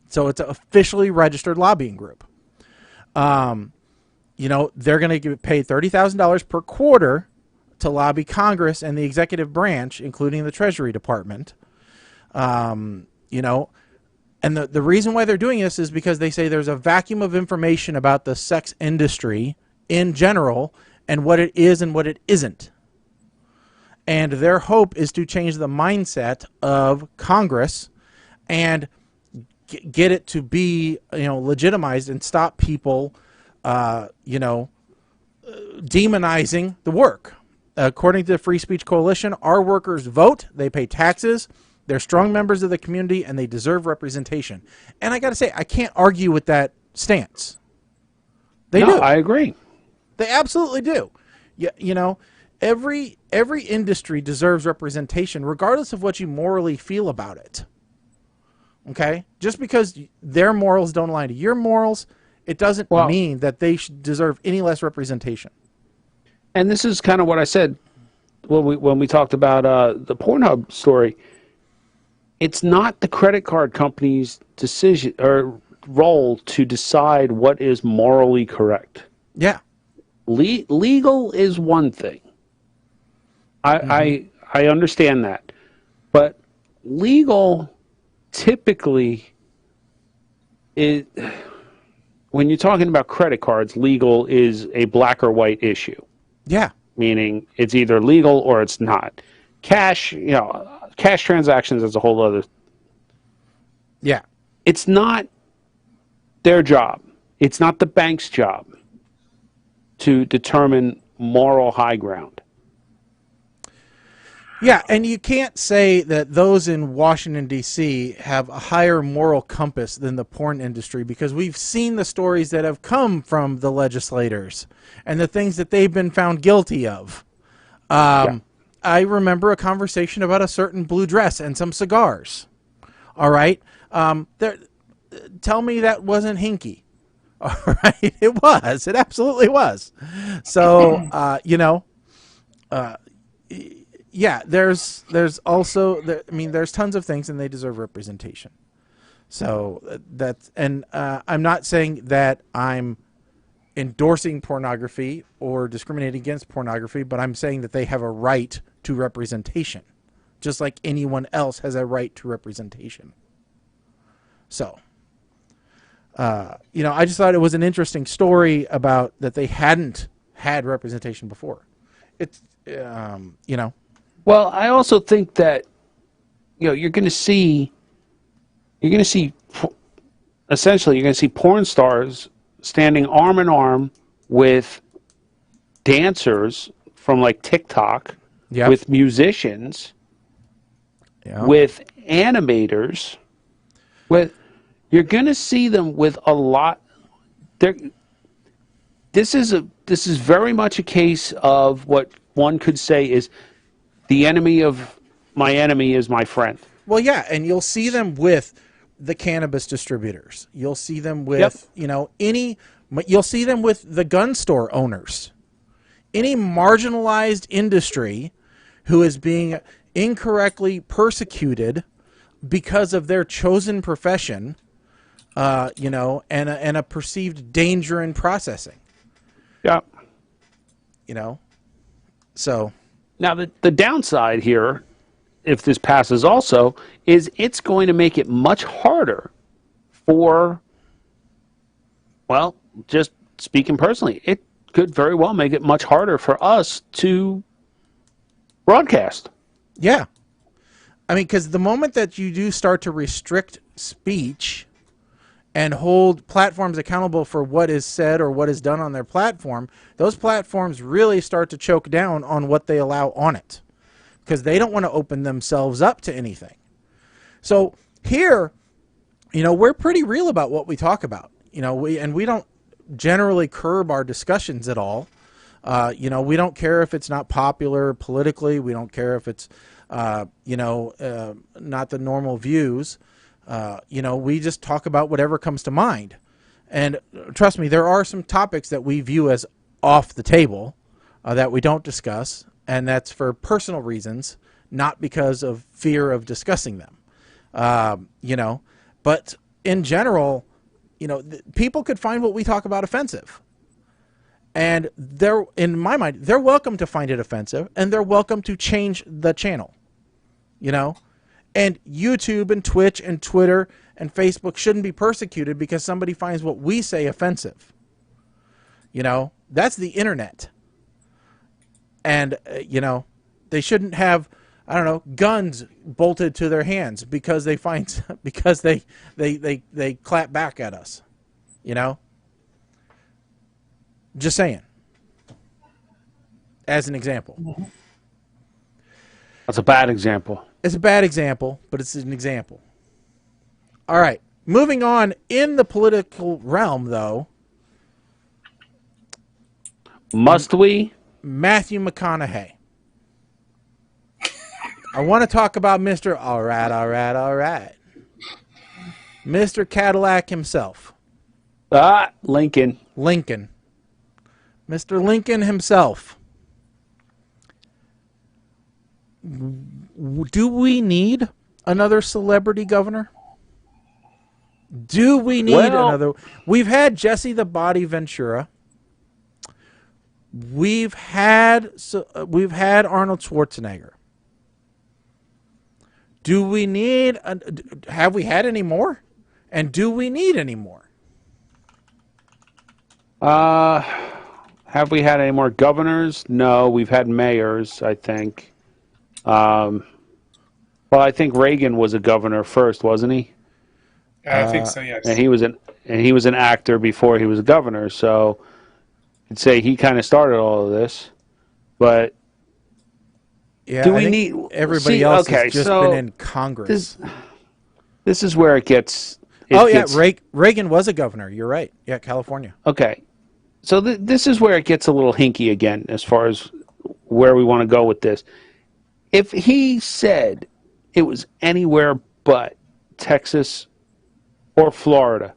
So it's an officially registered lobbying group. They're going to get paid $30,000 per quarter to lobby Congress and the executive branch, including the Treasury Department. And the reason why they're doing this is because they say there's a vacuum of information about the sex industry in general and what it is and what it isn't. And their hope is to change the mindset of Congress and get it to be, legitimized and stop people, demonizing the work. According to the Free Speech Coalition, our workers vote, they pay taxes, they're strong members of the community, and they deserve representation. And I got to say, I can't argue with that stance. They do. I agree. They absolutely do. Yeah, you know, every industry deserves representation, regardless of what you morally feel about it. Okay, just because their morals don't align to your morals, it doesn't mean that they should deserve any less representation. And this is kind of what I said when we talked about the Pornhub story. It's not the credit card company's decision or role to decide what is morally correct. Yeah. Legal is one thing. I understand that. But legal typically is, when you're talking about credit cards, legal is a black or white issue. Yeah. Meaning it's either legal or it's not. Cash, cash transactions is a whole other. Yeah. It's not their job. It's not the bank's job to determine moral high ground. Yeah, and you can't say that those in Washington, D.C. have a higher moral compass than the porn industry, because we've seen the stories that have come from the legislators and the things that they've been found guilty of. I remember a conversation about a certain blue dress and some cigars. All right? Tell me that wasn't hinky. All right? It was. It absolutely was. So, yeah, there's also, there's tons of things, and they deserve representation. So that's, and I'm not saying that I'm endorsing pornography or discriminating against pornography, but I'm saying that they have a right to representation, just like anyone else has a right to representation. So, I just thought it was an interesting story about that they hadn't had representation before. It's, Well, I also think that, you're going to see porn stars standing arm in arm with dancers from like TikTok, Yep. with musicians, with animators, you're going to see them with a lot. This is very much a case of what one could say is the enemy of my enemy is my friend. Well, yeah, and you'll see them with the cannabis distributors. You'll see them with, you'll see them with the gun store owners. Any marginalized industry who is being incorrectly persecuted because of their chosen profession, and a perceived danger in processing. Yeah. So. Now, the downside here, if this passes also, is it's going to make it much harder for, well, just speaking personally, it could very well make it much harder for us to broadcast. Yeah. Because the moment that you do start to restrict speech and hold platforms accountable for what is said or what is done on their platform, those platforms really start to choke down on what they allow on it, because they don't want to open themselves up to anything. So here, we're pretty real about what we talk about. We don't generally curb our discussions at all. We don't care if it's not popular politically. We don't care if it's, not the normal views. We just talk about whatever comes to mind. And trust me, there are some topics that we view as off the table that we don't discuss, and that's for personal reasons, not because of fear of discussing them. But in general, people could find what we talk about offensive. And in my mind, they're welcome to find it offensive, and they're welcome to change the channel. And YouTube and Twitch and Twitter and Facebook shouldn't be persecuted because somebody finds what we say offensive. That's the internet. And, they shouldn't have, guns bolted to their hands because they clap back at us. Just saying. As an example. That's a bad example. It's a bad example, but it's an example. All right. Moving on in the political realm, though. Must we? Matthew McConaughey. I want to talk about Mr. All right. Mr. Cadillac himself. Lincoln. Mr. Lincoln himself. Do we need another celebrity governor? Do we need another? We've had Jesse the Body Ventura. We've had Arnold Schwarzenegger. Do we need? Have we had any more? And do we need any more? Have we had any more governors? No, we've had mayors, I think. Well, I think Reagan was a governor first, wasn't he? I think so, yes. And he was an actor before he was a governor, so I'd say he kind of started all of this. But Yeah, do I we think need everybody else has just been in Congress. This is where it gets. Reagan was a governor. You're right. Yeah, California. Okay, so this is where it gets a little hinky again as far as where we want to go with this. If he said it was anywhere but Texas or Florida,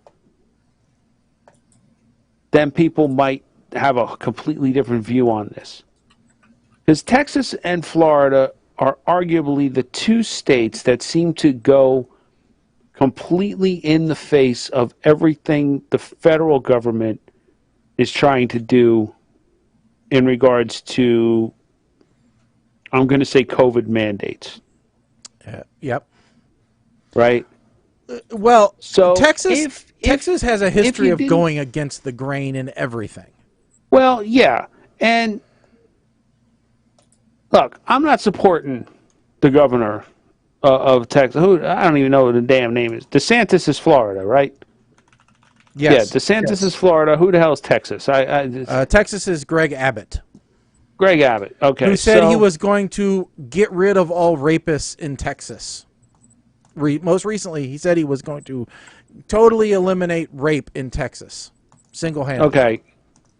then people might have a completely different view on this. Because Texas and Florida are arguably the two states that seem to go completely in the face of everything the federal government is trying to do in regards to, I'm going to say, COVID mandates. Yep. Right? Well, so Texas has a history of going against the grain in everything. Well, yeah. And look, I'm not supporting the governor of Texas. Who I don't even know what the damn name is. DeSantis is Florida, right? Yes. Yeah, DeSantis is Florida. Who the hell is Texas? Texas is Greg Abbott. Greg Abbott. Okay. Who said he was going to get rid of all rapists in Texas. Most recently, he said he was going to totally eliminate rape in Texas, single-handedly. Okay.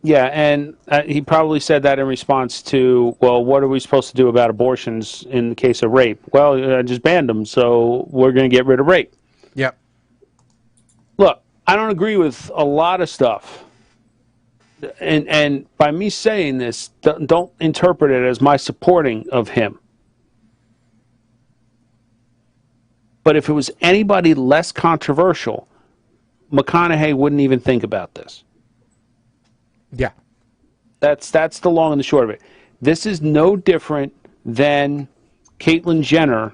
Yeah, and he probably said that in response to, well, what are we supposed to do about abortions in the case of rape? Well, I just banned them, so we're going to get rid of rape. Yep. Look, I don't agree with a lot of stuff. And by me saying this, don't interpret it as my supporting of him. But if it was anybody less controversial, McConaughey wouldn't even think about this. Yeah. That's the long and the short of it. This is no different than Caitlyn Jenner.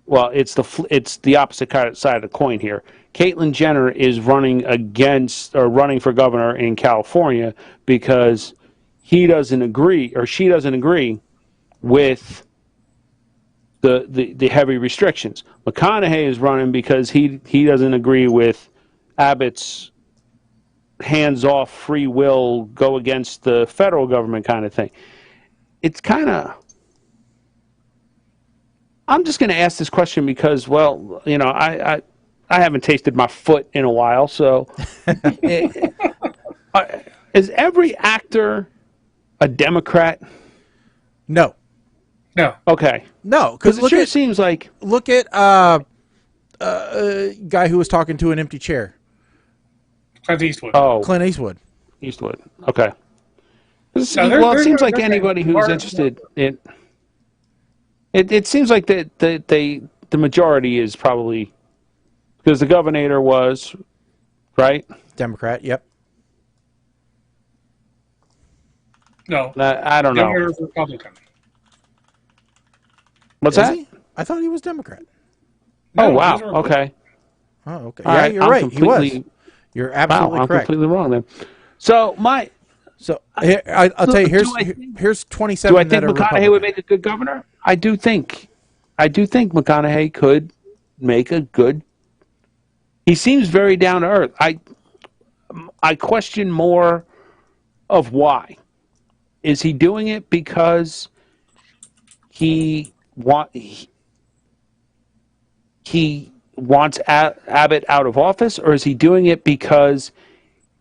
Well, it's the opposite side of the coin here. Caitlyn Jenner is running for governor in California because she doesn't agree with the heavy restrictions. McConaughey is running because he doesn't agree with Abbott's hands-off, free will, go against the federal government kind of thing. It's kind of... I'm just going to ask this question because, well, you know, I haven't tasted my foot in a while, so... Is every actor a Democrat? No. Okay. No, because it sure seems like... Look at a guy who was talking to an empty chair. Clint Eastwood. Oh. Clint Eastwood. Okay. It seems like anybody who's interested in... It seems like the majority is probably... Because the governor was, right? Democrat, yep. No. I don't know. Governor is Republican. What's that? He? I thought he was Democrat. Oh, wow. Okay. Oh, okay. All yeah, right. you're right. He was. You're absolutely I'm correct. completely wrong then. So here, I'll tell you. Here's 27. Do I think McConaughey would make a good governor? I do think McConaughey could make a good. He seems very down to earth. I question more of why. Is he doing it because he wants Abbott out of office, or is he doing it because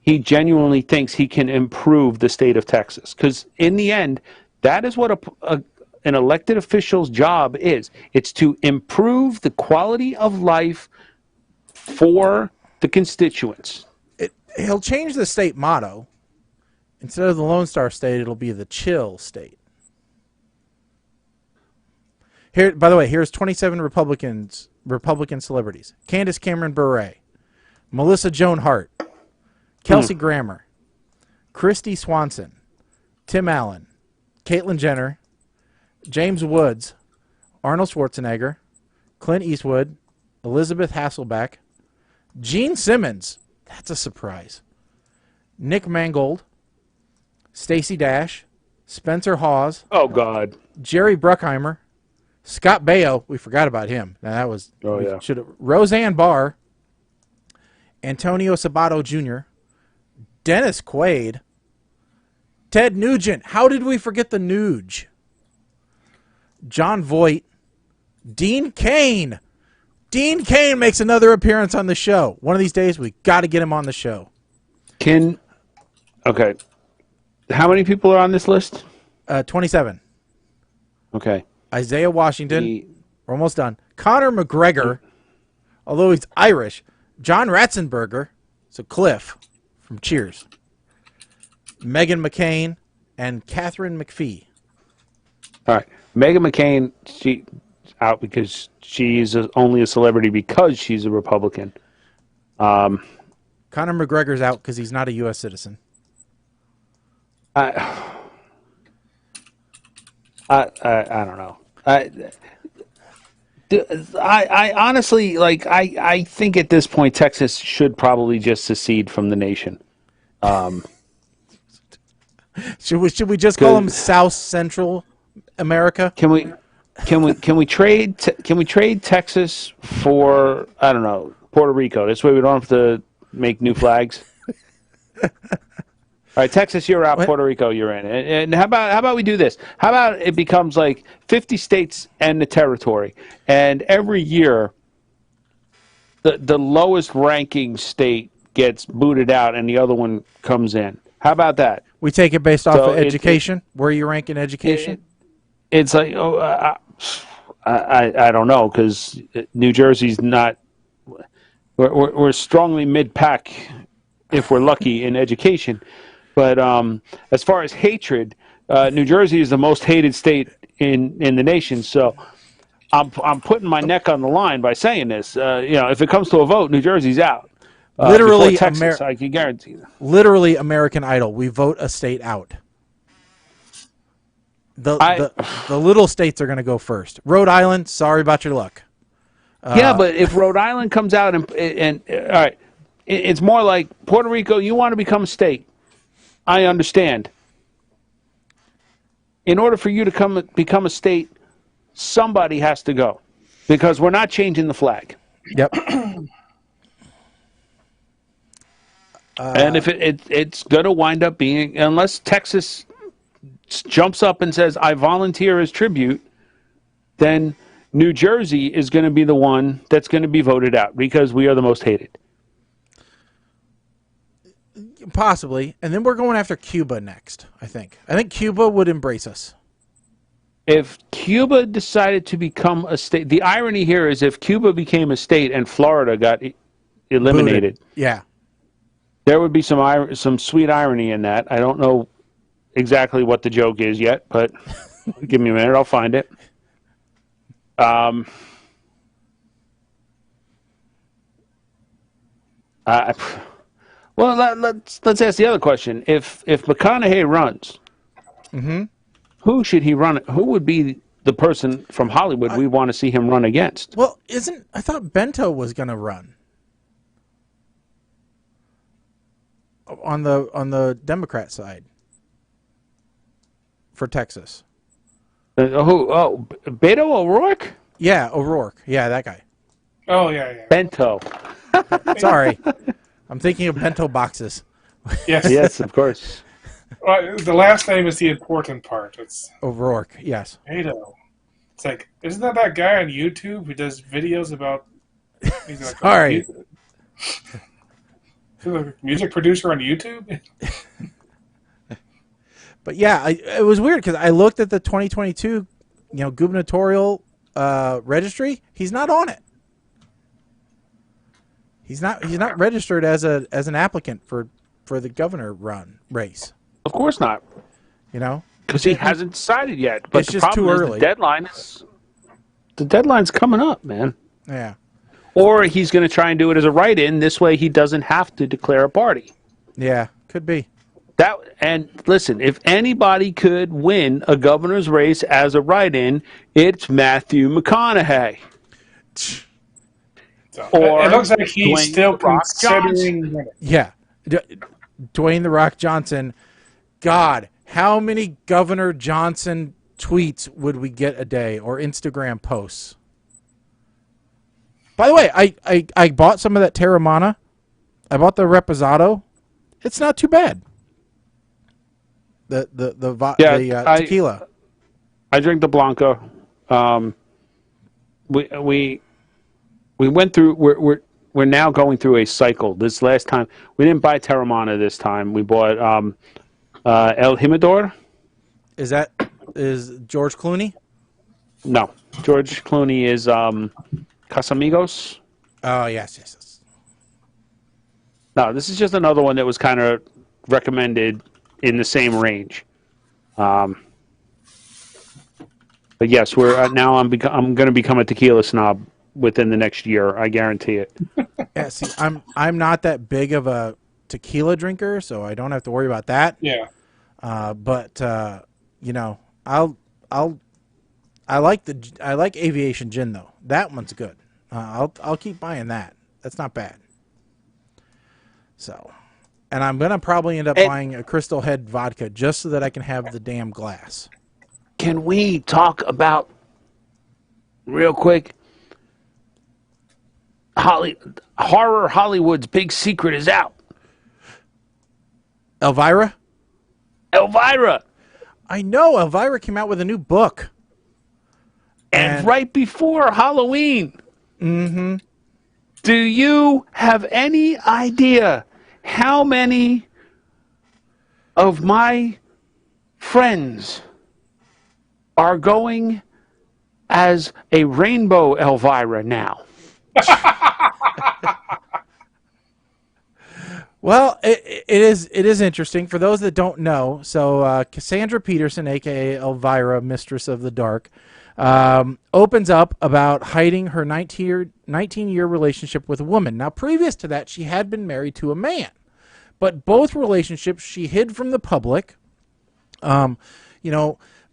he genuinely thinks he can improve the state of Texas. Because in the end, that is what an elected official's job is. It's to improve the quality of life for the constituents. He'll change the state motto. Instead of the Lone Star State, it'll be the Chill State. Here, by the way, here's 27 Republican celebrities: Candace Cameron Bure, Melissa Joan Hart, Kelsey Grammer, Christy Swanson, Tim Allen, Caitlyn Jenner, James Woods, Arnold Schwarzenegger, Clint Eastwood, Elizabeth Hasselbeck, Gene Simmons. That's a surprise. Nick Mangold, Stacey Dash, Spencer Hawes. Oh, God. Jerry Bruckheimer, Scott Baio. We forgot about him. Now, that was... Roseanne Barr, Antonio Sabato Jr., Dennis Quaid, Ted Nugent. How did we forget the Nuge? John Voight, Dean Cain. Dean Cain makes another appearance on the show. One of these days, we got to get him on the show. Okay. How many people are on this list? 27. Okay. Isaiah Washington. We're almost done. Conor McGregor, although he's Irish. John Ratzenberger. So Cliff from Cheers. Meghan McCain and Catherine McPhee. All right. Meghan McCain, she out because she's only a celebrity because she's a Republican. Conor McGregor's out because he's not a U.S. citizen. I don't know. I honestly, I think at this point Texas should probably just secede from the nation. Should we just call them South Central America? Can we trade Texas for, I don't know, Puerto Rico? This way we don't have to make new flags. All right, Texas, you're out. What? Puerto Rico, you're in. And how about we do this? How about it becomes like 50 states and the territory, and every year the lowest ranking state gets booted out and the other one comes in. How about that? We take it based off of education. Where you rank in education? It's like, I don't know, because New Jersey's not. We're strongly mid-pack if we're lucky in education. But as far as hatred, New Jersey is the most hated state in the nation. So I'm putting my neck on the line by saying this. If it comes to a vote, New Jersey's out. Literally, Texas, I can guarantee that. Literally, American Idol. We vote a state out. The little states are going to go first. Rhode Island, sorry about your luck. Yeah, but if Rhode Island comes out and all right, it's more like Puerto Rico. You want to become a state. I understand. In order for you to become a state, somebody has to go, because we're not changing the flag. Yep. And if it's going to wind up being, unless Texas jumps up and says, I volunteer as tribute, then New Jersey is going to be the one that's going to be voted out because we are the most hated. Possibly. And then we're going after Cuba next, I think. I think Cuba would embrace us. If Cuba decided to become a state, the irony here is if Cuba became a state and Florida got eliminated. Booted. Yeah. There would be some sweet irony in that. I don't know exactly what the joke is yet, but give me a minute. I'll find it. Well, let's ask the other question. If McConaughey runs, who should he run? Who would be the person from Hollywood we want to see him run against? Well, I thought Bento was going to run on the Democrat side for Texas. Who? Oh, Beto O'Rourke? Yeah, O'Rourke. Yeah, that guy. Oh, yeah. Bento. Sorry. I'm thinking of bento boxes. Yes. Yes, of course. Well, the last name is the important part. It's O'Rourke, yes. Beto. It's like, isn't that guy on YouTube who does videos about... Sorry. Music producer on YouTube? But yeah, it was weird because I looked at the 2022, gubernatorial registry. He's not on it. He's not registered as an applicant for the governor run race. Of course not. Because he hasn't decided yet. But it's just too early. The deadline's coming up, man. Yeah. Or he's going to try and do it as a write-in. This way, he doesn't have to declare a party. Yeah, could be. And listen, if anybody could win a governor's race as a write-in, it's Matthew McConaughey. Or it looks like he's Dwayne still "The Rock" considering winning. Yeah, Dwayne "The Rock" Johnson. God, how many Governor Johnson tweets would we get a day, or Instagram posts? By the way, I bought some of that Terramana. I bought the Reposado. It's not too bad. The tequila. I drink the Blanco. We went through. We're now going through a cycle. This last time we didn't buy Terramana. This time we bought El Jimador. Is George Clooney? No, George Clooney is Casamigos. Oh yes. No, this is just another one that was kind of recommended in the same range. But yes, we're now. I'm going to become a tequila snob within the next year. I guarantee it. Yeah, see, I'm not that big of a tequila drinker, so I don't have to worry about that. Yeah. But I like Aviation Gin though. That one's good. I'll keep buying that. That's not bad. So, and I'm gonna probably end up buying a Crystal Head vodka just so that I can have the damn glass. Can we talk about real quick? Horror Hollywood's big secret is out. Elvira. I know Elvira came out with a new book, and right before Halloween. Mm-hmm. Do you have any idea how many of my friends are going as a rainbow Elvira now? Well, it is interesting for those that don't know. So Cassandra Peterson, aka Elvira, Mistress of the Dark, opens up about hiding her 19-year relationship with a woman. Now, previous to that, she had been married to a man, but both relationships she hid from the public,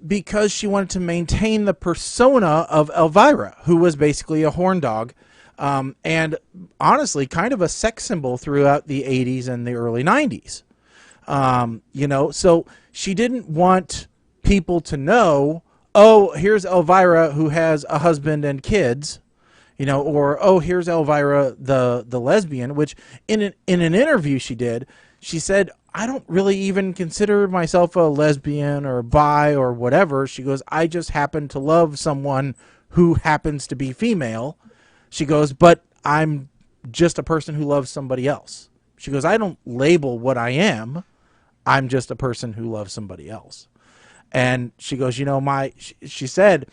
because she wanted to maintain the persona of Elvira, who was basically a horn dog, and honestly, kind of a sex symbol throughout the 80s and the early 90s. So she didn't want people to know, oh, here's Elvira who has a husband and kids, or, oh, here's Elvira, the lesbian, which in an interview she said, I don't really even consider myself a lesbian or bi or whatever. She goes, I just happen to love someone who happens to be female. She goes, but I'm just a person who loves somebody else. She goes, I don't label what I am. I'm just a person who loves somebody else. And she goes, she said,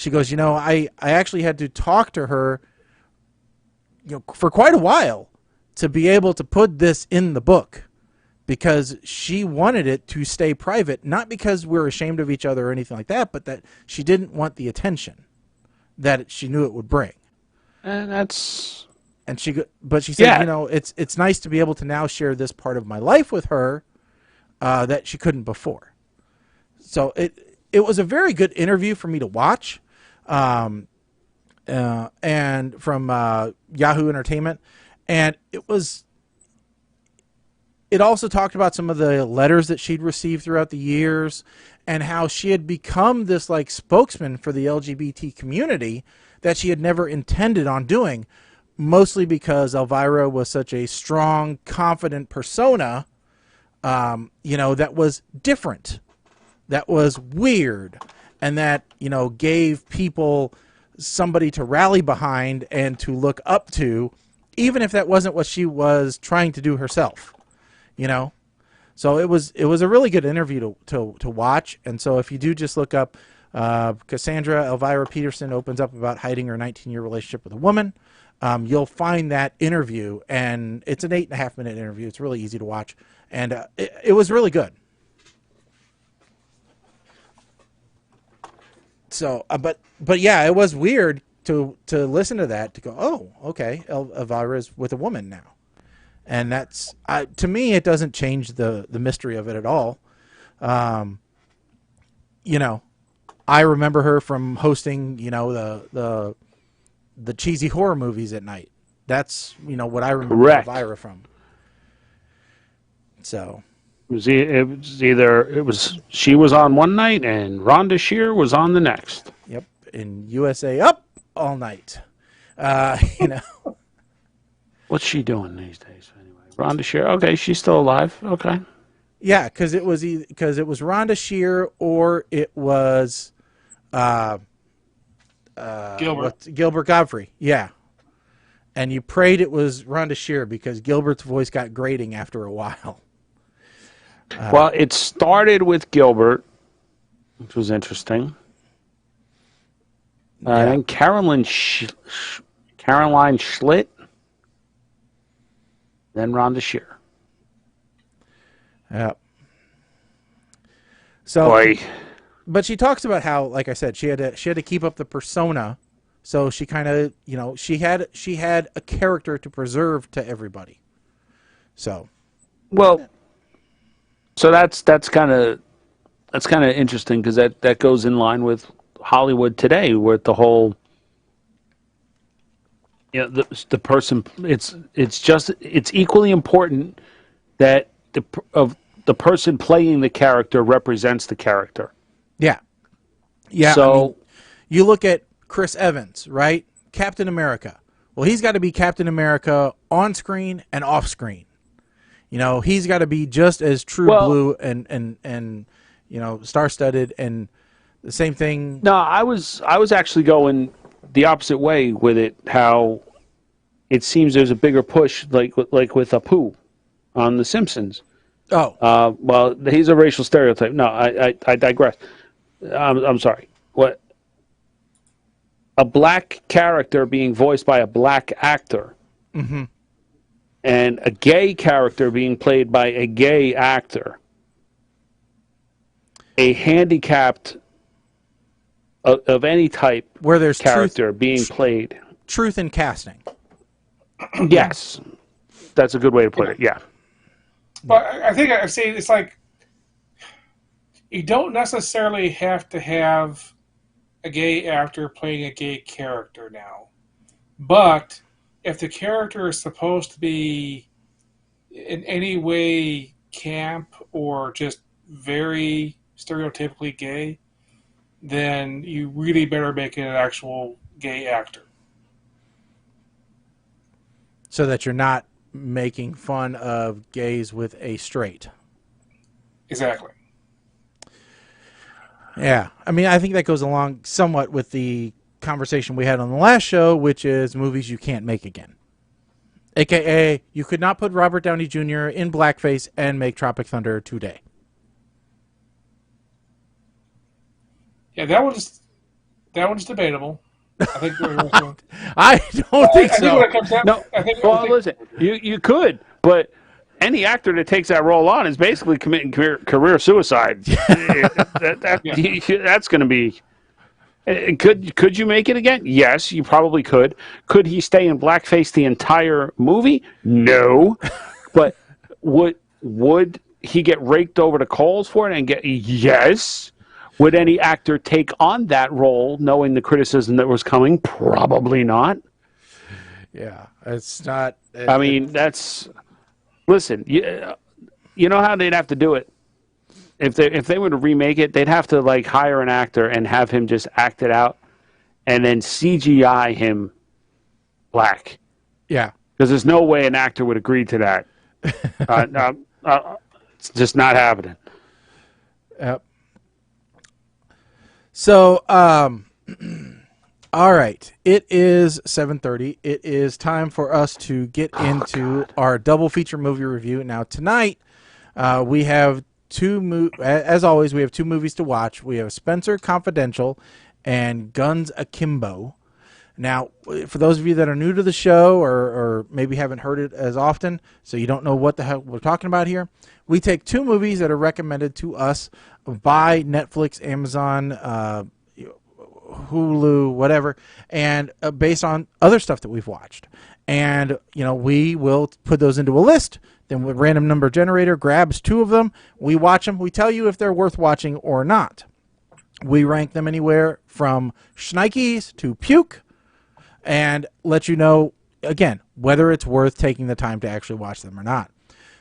I actually had to talk to her, for quite a while to be able to put this in the book, because she wanted it to stay private, not because we're ashamed of each other or anything like that, but that she didn't want the attention that she knew it would bring. And she said, it's nice to be able to now share this part of my life with her that she couldn't before. So it was a very good interview for me to watch, and from Yahoo Entertainment, and it also talked about some of the letters that she'd received throughout the years and how she had become this like spokesman for the LGBT community that she had never intended on doing, mostly because Elvira was such a strong, confident persona, that was different, that was weird, and that, gave people somebody to rally behind and to look up to even if that wasn't what she was trying to do herself, you know. So it was a really good interview to watch. And so if you do just look up Cassandra Elvira Peterson opens up about hiding her 19-year relationship with a woman, you'll find that interview, and it's an 8.5-minute interview. It's really easy to watch, and it was really good. So, but yeah, it was weird to listen to that, to go, oh, okay, Elvira's with a woman now. And that's, to me, it doesn't change the mystery of it at all. You know, I remember her from hosting, you know, the cheesy horror movies at night. That's, you know, what I remember Elvira from. So she was on one night and Rhonda Shear was on the next. Yep, in USA Up all night. You know, what's she doing these days anyway? Rhonda Shear. Okay, she's still alive. Okay. Yeah, because it was Rhonda Shear or it was Gilbert Godfrey. Yeah. And you prayed it was Rhonda Shear because Gilbert's voice got grating after a while. Well, it started with Gilbert, which was interesting. And Caroline Schlitt, then Rhonda Shear. Yeah. So, boy. But she talks about how, like I said, she had to keep up the persona. So she kind of, you know, she had a character to preserve to everybody. So, well, so that's kind of interesting because that goes in line with Hollywood today, where the whole, you know, the person, it's equally important that the person playing the character represents the character. Yeah. Yeah. So, I mean, you look at Chris Evans, right? Captain America. Well, he's got to be Captain America on screen and off screen. You know, he's got to be just as true blue and you know, star-studded, and the same thing. No, I was actually going the opposite way with it. How it seems there's a bigger push, like with Apu on The Simpsons. Oh. Well, he's a racial stereotype. No, I digress. I'm sorry. What? A black character being voiced by a black actor. Mm-hmm. And a gay character being played by a gay actor. A handicapped of any type where there's character being played. Truth in casting. Yes. That's a good way to put it, yeah. But I think I've seen it's like you don't necessarily have to have a gay actor playing a gay character now. But if the character is supposed to be in any way camp or just very stereotypically gay, then you really better make it an actual gay actor. So that you're not making fun of gays with a straight. Exactly. Yeah. I mean, I think that goes along somewhat with the conversation we had on the last show, which is movies you can't make again. AKA, you could not put Robert Downey Jr. in blackface and make Tropic Thunder today. Yeah, that one's debatable. I think I don't think so. Listen, you could, but any actor that takes that role on is basically committing career suicide. That's going to be. Could you make it again? Yes, you probably could. Could he stay in blackface the entire movie? No. But would he get raked over the coals for it and get? Yes. Would any actor take on that role knowing the criticism that was coming? Probably not. Yeah, it's not. I mean, that's. Listen, you know how they'd have to do it. If they were to remake it, they'd have to like hire an actor and have him just act it out, and then CGI him black. Yeah, because there's no way an actor would agree to that. It's just not happening. Yep. So, All right. It is 7:30. It is time for us to get into our double feature movie review. Now, tonight, we have as always, we have two movies to watch. We have Spencer Confidential and Guns Akimbo. Now, for those of you that are new to the show or maybe haven't heard it as often, so you don't know what the hell we're talking about here, we take two movies that are recommended to us by Netflix, Amazon, Hulu, whatever, and based on other stuff that we've watched. And, we will put those into a list. Then with random number generator grabs two of them. We watch them. We tell you if they're worth watching or not. We rank them anywhere from shnikes to puke and let you know, again, whether it's worth taking the time to actually watch them or not.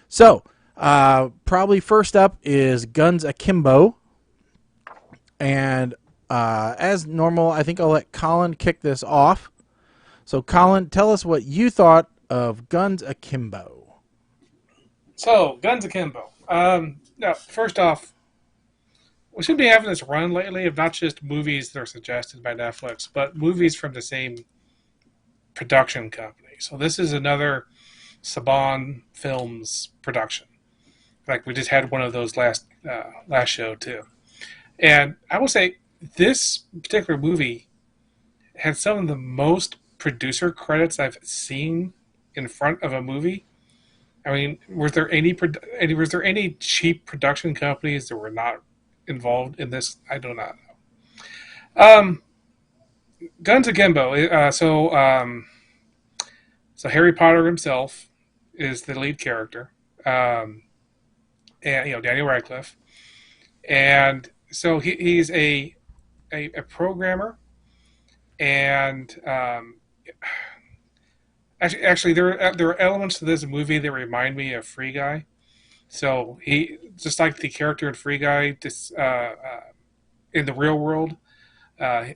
So, probably first up is Guns Akimbo. And as normal, I think I'll let Colin kick this off. So, Colin, tell us what you thought of Guns Akimbo. So, Guns Akimbo. Now, first off, we should be having this run lately of not just movies that are suggested by Netflix, but movies from the same production company. So, this is another Saban Films production. Like, we just had one of those last show, too. And I will say, this particular movie had some of the most producer credits I've seen in front of a movie. I mean, was there any cheap production companies that were not involved in this? I do not know. Guns Akimbo. So Harry Potter himself is the lead character, and Daniel Radcliffe, and so he's a programmer, and actually there are elements to this movie that remind me of Free Guy. So he, just like the character in Free Guy, in the real world,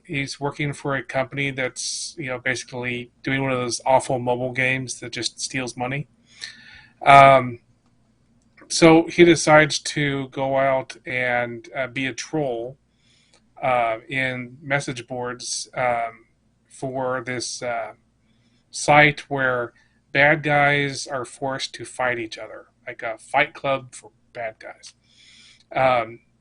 he's working for a company that's basically doing one of those awful mobile games that just steals money. So he decides to go out and be a troll in message boards for this site where bad guys are forced to fight each other, like a fight club for bad guys.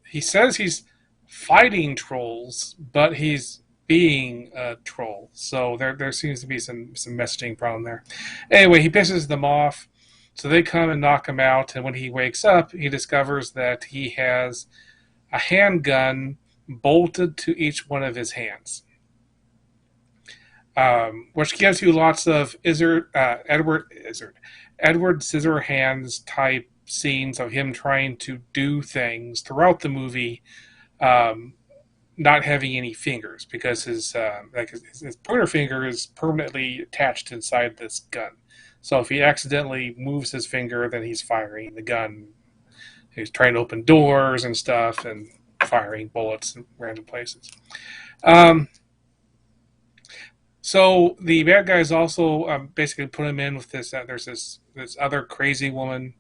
He says he's fighting trolls, but he's being a troll. So there seems to be some messaging problem there. Anyway, he pisses them off. So they come and knock him out, and when he wakes up, he discovers that he has a handgun bolted to each one of his hands, which gives you lots of Edward Scissorhands type scenes of him trying to do things throughout the movie, not having any fingers because his pointer finger is permanently attached inside this gun. So if he accidentally moves his finger, then he's firing the gun. He's trying to open doors and stuff and firing bullets in random places. So the bad guys also basically put him in with this. There's this other crazy woman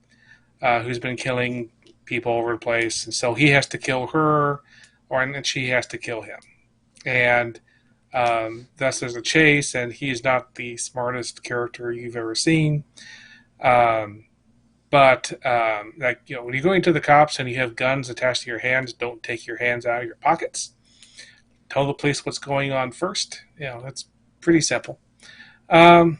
who's been killing people all over the place, and so he has to kill her, and she has to kill him. And thus there's a chase, and he's not the smartest character you've ever seen. But when you go into the cops and you have guns attached to your hands, don't take your hands out of your pockets. Tell the police what's going on first. That's pretty simple. Of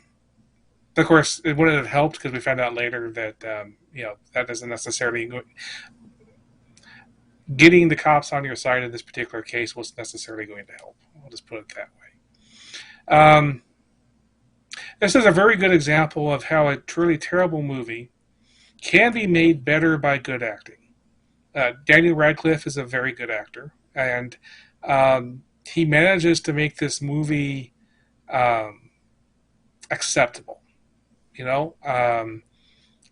course, it wouldn't have helped because we found out later that that doesn't necessarily getting the cops on your side in this particular case wasn't necessarily going to help. I'll just put it that way. This is a very good example of how a truly terrible movie can be made better by good acting. Daniel Radcliffe is a very good actor, and he manages to make this movie acceptable.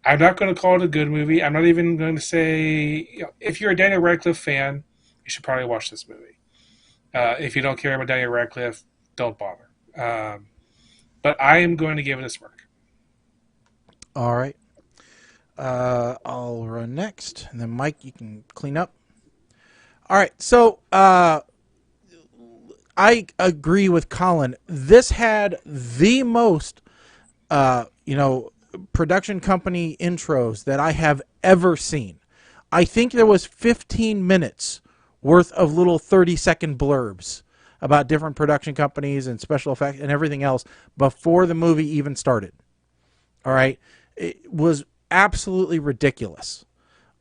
I'm not going to call it a good movie. I'm not even going to say, if you're a Daniel Radcliffe fan, you should probably watch this movie. If you don't care about Daniel Radcliffe, don't bother. But I am going to give it a smirk. All right. I'll run next, and then Mike, you can clean up. All right. So I agree with Colin. This had the most, production company intros that I have ever seen. I think there was 15 minutes worth of little 30-second blurbs about different production companies and special effects and everything else before the movie even started. All right? It was absolutely ridiculous.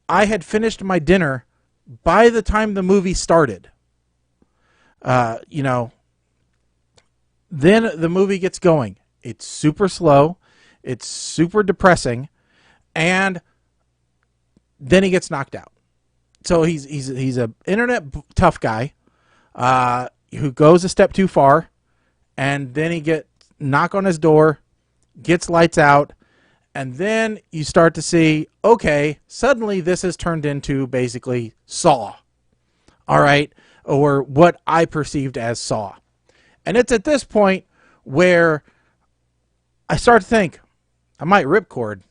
I had finished my dinner by the time the movie started. Then the movie gets going. It's super slow. It's super depressing. And then he gets knocked out. So he's a internet tough guy who goes a step too far, and then he gets knock on his door, gets lights out, and then you start to see, okay, suddenly this has turned into basically Saw. All right? Or what I perceived as Saw. And it's at this point where I start to think, I might ripcord.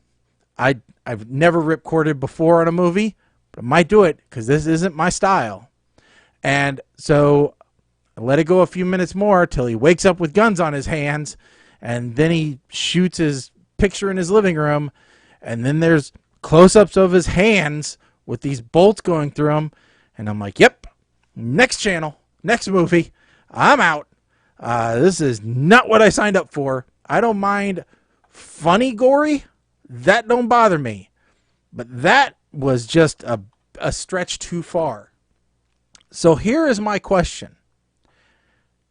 I've never ripcorded before on a movie, but I might do it because this isn't my style. And so I let it go a few minutes more till he wakes up with guns on his hands, and then he shoots his picture in his living room, and then there's close-ups of his hands with these bolts going through them, and I'm like, yep, next channel, next movie, I'm out. This is not what I signed up for. I don't mind funny gory. That don't bother me. But that was just a stretch too far. So here is my question.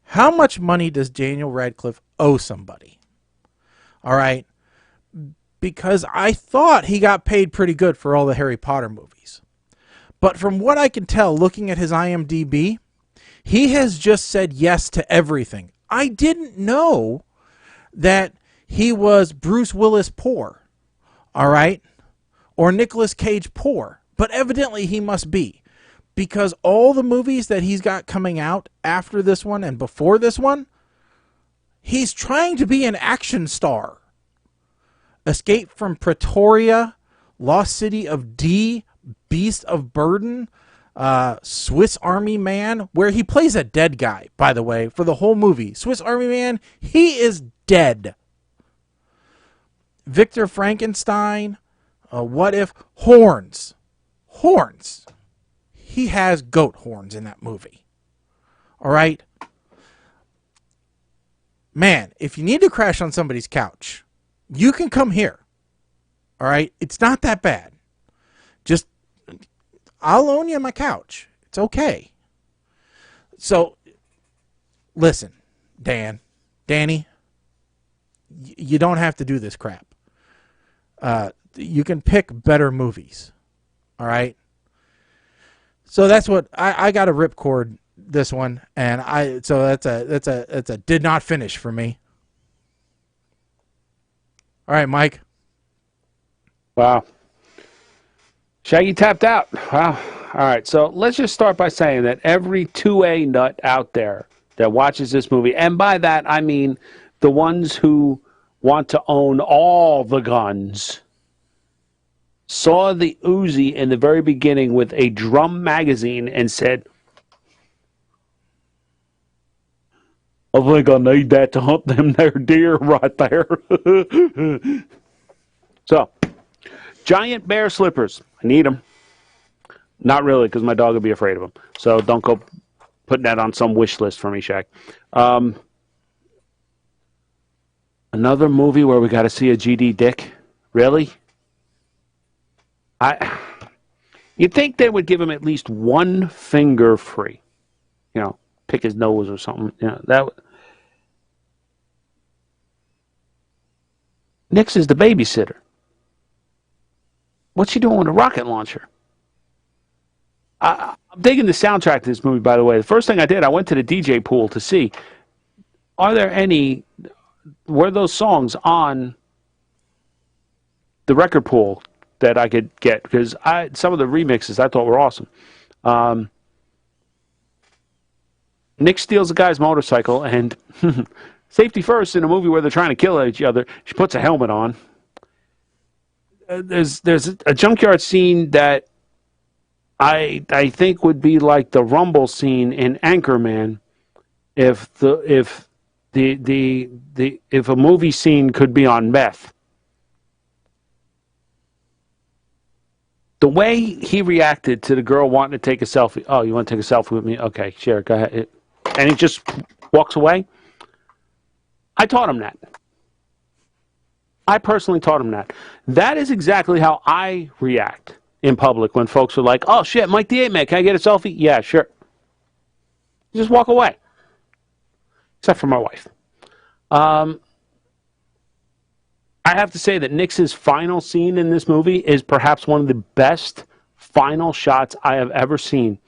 How much money does Daniel Radcliffe owe somebody? All right. Because I thought he got paid pretty good for all the Harry Potter movies. But from what I can tell, looking at his IMDb, he has just said yes to everything. I didn't know that he was Bruce Willis poor. All right? Or Nicolas Cage poor. But evidently he must be. Because all the movies that he's got coming out after this one and before this one, he's trying to be an action star. Escape from Pretoria, Lost City of D, Beast of Burden, Swiss Army Man, where he plays a dead guy, by the way, for the whole movie. Swiss Army Man, he is dead. Victor Frankenstein, What If, horns. Horns. He has goat horns in that movie. All right? Man, if you need to crash on somebody's couch, you can come here. All right? It's not that bad. Just, I'll loan you my couch. It's okay. So, listen, Danny, you don't have to do this crap. You can pick better movies. All right? So that's what I got to ripcord this one, and that's a did not finish for me. All right, Mike. Wow. Shaggy tapped out. Wow. All right. So let's just start by saying that every 2A nut out there that watches this movie, and by that I mean the ones who want to own all the guns, saw the Uzi in the very beginning with a drum magazine and said, I think I need that to hunt them there deer right there. So, giant bear slippers. I need them. Not really, because my dog would be afraid of them. So don't go putting that on some wish list for me, Shaq. Another movie where we got to see a GD dick? Really? You'd think they would give him at least one finger free. You know, pick his nose or something. You know, Nix is the babysitter. What's she doing with a rocket launcher? I'm digging the soundtrack to this movie, by the way. The first thing I did, I went to the DJ pool to see, were those songs on the record pool that I could get? Because some of the remixes I thought were awesome. Nick steals a guy's motorcycle, and safety first in a movie where they're trying to kill each other, she puts a helmet on. There's a junkyard scene that I think would be like the Rumble scene in Anchorman, if a movie scene could be on meth, the way he reacted to the girl wanting to take a selfie. Oh, you want to take a selfie with me? Okay, sure, go ahead. And he just walks away. I taught him that. I personally taught him that. That is exactly how I react in public when folks are like, "Oh shit, Mike the 8-Man, can I get a selfie?" Yeah, sure. You just walk away. Except for my wife. I have to say that Nix's final scene in this movie is perhaps one of the best final shots I have ever seen.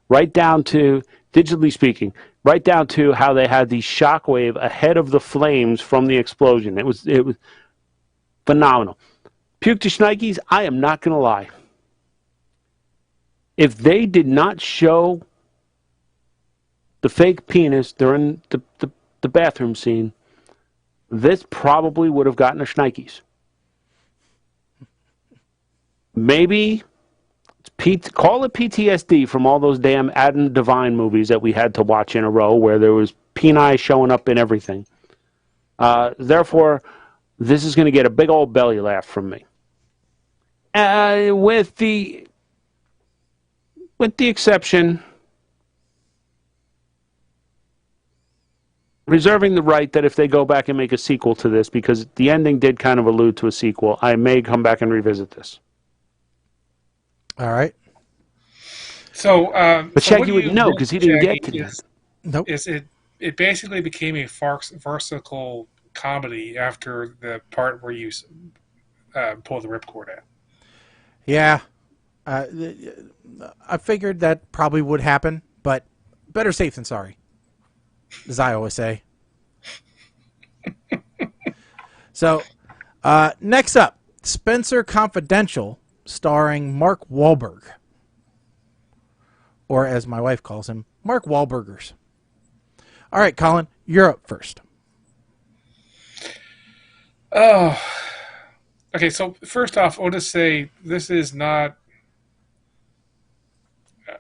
Right down to, digitally speaking, right down to how they had the shockwave ahead of the flames from the explosion. It was phenomenal. Puke to Schnikes, I am not going to lie. If they did not show the fake penis during the bathroom scene, this probably would have gotten a Schnikes. Maybe call it PTSD from all those damn Adam Devine movies that we had to watch in a row where there was peni showing up in everything. Therefore, this is going to get a big old belly laugh from me. With the exception, reserving the right that if they go back and make a sequel to this, because the ending did kind of allude to a sequel, I may come back and revisit this. All right. So, but Shaggy wouldn't know because he didn't get to that. Nope. It basically became a farcical comedy after the part where you pull the ripcord out. Yeah. I figured that probably would happen, but better safe than sorry, as I always say. So, next up, Spencer Confidential, starring Mark Wahlberg. Or as my wife calls him, Mark Wahlburgers. All right, Colin, you're up first. Oh. Okay, so first off, I'll just say this is not...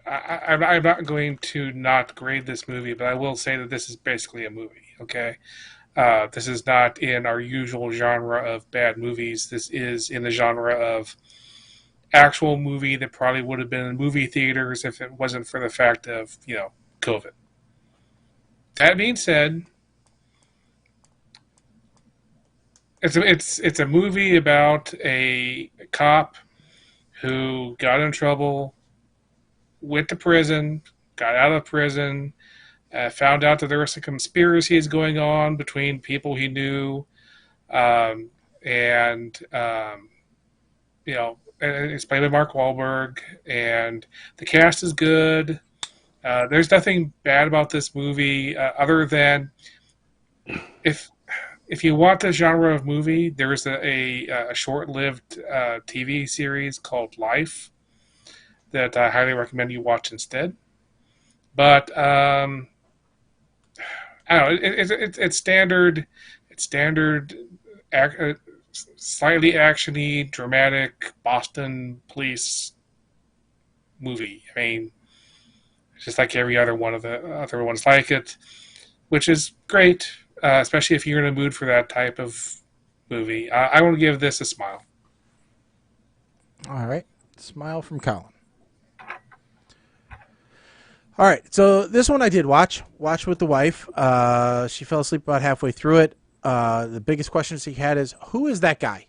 I'm not going to not grade this movie, but I will say that this is basically a movie, okay? This is not in our usual genre of bad movies. This is in the genre of actual movie that probably would have been in movie theaters if it wasn't for the fact of, COVID. That being said, it's a movie about a cop who got in trouble, went to prison, got out of prison, found out that there were some conspiracies going on between people he knew, and it's played by Mark Wahlberg, and the cast is good. There's nothing bad about this movie other than if you want the genre of movie, there is a short-lived TV series called Life that I highly recommend you watch instead. But I don't know. It's standard. It's standard. Slightly actiony, dramatic Boston police movie. I mean, it's just like every other one of the other ones like it, which is great, especially if you're in a mood for that type of movie. I want to give this a smile. All right. Smile from Colin. All right. So this one I did watch with the wife. She fell asleep about halfway through it. The biggest question she had is, who is that guy?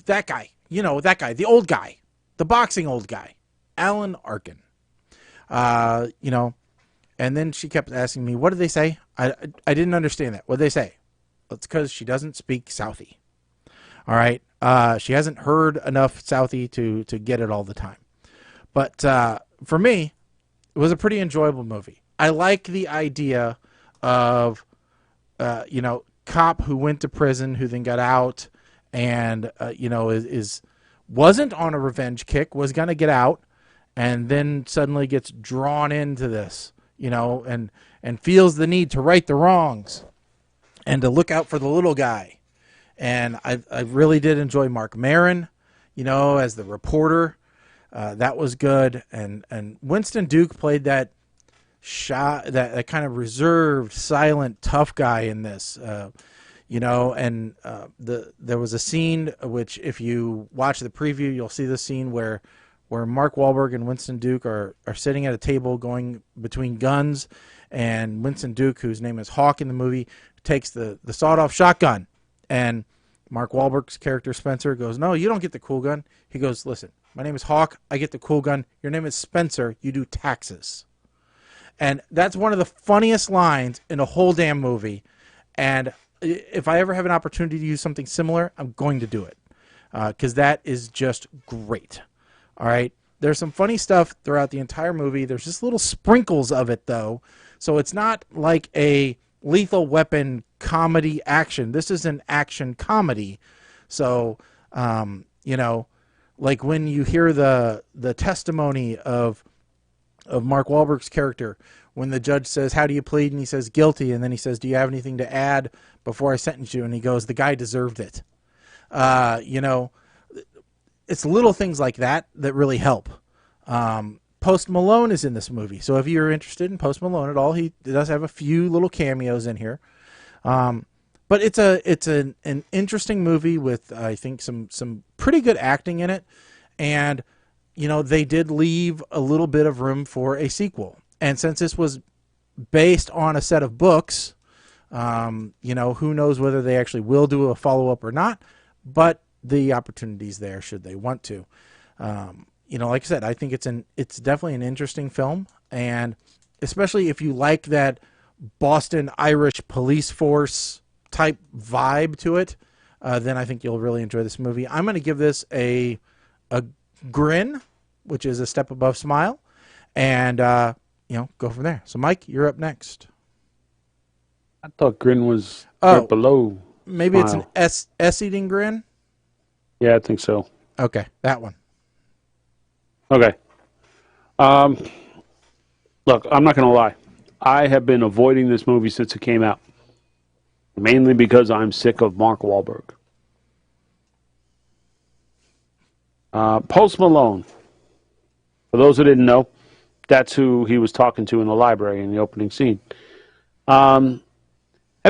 That guy. That guy. The old guy. The boxing old guy. Alan Arkin. And then she kept asking me, what did they say? I didn't understand that. What did they say? It's because she doesn't speak Southie. All right. She hasn't heard enough Southie to get it all the time. But for me, it was a pretty enjoyable movie. I like the idea of, cop who went to prison, who then got out, and wasn't on a revenge kick, was gonna get out, and then suddenly gets drawn into this, and feels the need to right the wrongs, and to look out for the little guy. And I really did enjoy Mark Maron, as the reporter. That was good, and Winston Duke played that shy, that kind of reserved, silent, tough guy in this. And there was a scene which, if you watch the preview, you'll see the scene where Mark Wahlberg and Winston Duke are sitting at a table going between guns, and Winston Duke, whose name is Hawk in the movie, takes the sawed-off shotgun, and Mark Wahlberg's character Spencer goes, "No, you don't get the cool gun." He goes, "Listen, my name is Hawk. I get the cool gun. Your name is Spencer. You do taxes." And that's one of the funniest lines in the whole damn movie. And if I ever have an opportunity to use something similar, I'm going to do it, because that is just great. All right. There's some funny stuff throughout the entire movie. There's just little sprinkles of it, though. So it's not like a Lethal Weapon comedy action. This is an action comedy. So, like when you hear the testimony of Mark Wahlberg's character, when the judge says, "How do you plead?" and he says, "Guilty." And then he says, "Do you have anything to add before I sentence you?" And he goes, "The guy deserved it." It's little things like that really help. Post Malone is in this movie, so if you're interested in Post Malone at all, he does have a few little cameos in here. But it's an interesting movie with, I think, some pretty good acting in it, and they did leave a little bit of room for a sequel. And since this was based on a set of books, who knows whether they actually will do a follow-up or not, but the opportunity's there should they want to. Like I said, I think it's definitely an interesting film, and especially if you like that Boston Irish police force type vibe to it, then I think you'll really enjoy this movie. I'm going to give this a grin, which is a step above smile, and go from there. So, Mike, you're up next. I thought grin was right below. Maybe smile. It's an S-eating grin? Yeah, I think so. Okay, that one. Okay. Look, I'm not going to lie. I have been avoiding this movie since it came out, mainly because I'm sick of Mark Wahlberg. Post Malone, for those who didn't know, that's who he was talking to in the library in the opening scene. Have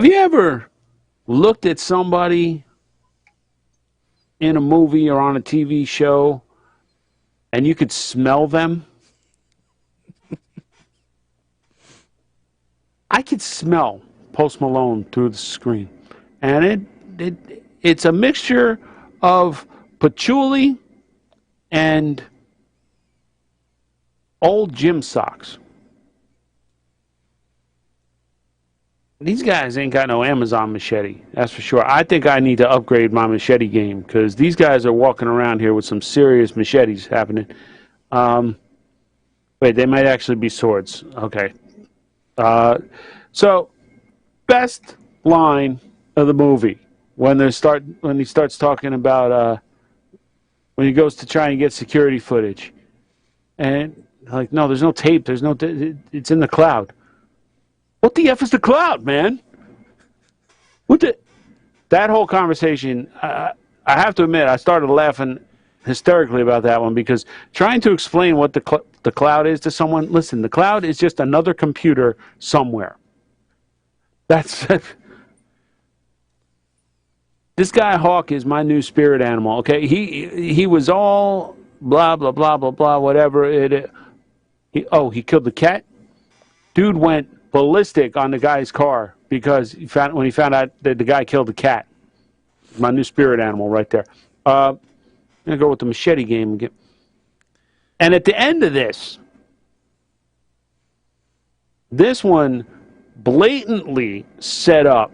you ever looked at somebody in a movie or on a TV show and you could smell them? I could smell Post Malone through the screen. And it's a mixture of patchouli and old gym socks. These guys ain't got no Amazon machete, that's for sure. I think I need to upgrade my machete game, because these guys are walking around here with some serious machetes happening. Wait, they might actually be swords. Okay. So, best line of the movie when he starts talking about when he goes to try and get security footage, and like, no, there's no tape. There's no. It's in the cloud. What the F is the cloud, man? That whole conversation, I have to admit, I started laughing hysterically about that one, because trying to explain what the cloud is to someone, listen, the cloud is just another computer somewhere. That's this guy Hawk is my new spirit animal. Okay, he was all blah blah blah blah blah whatever. He killed the cat. Dude went ballistic on the guy's car because when he found out that the guy killed the cat. My new spirit animal right there. I'm going to go with the machete game again. And at the end of this one blatantly set up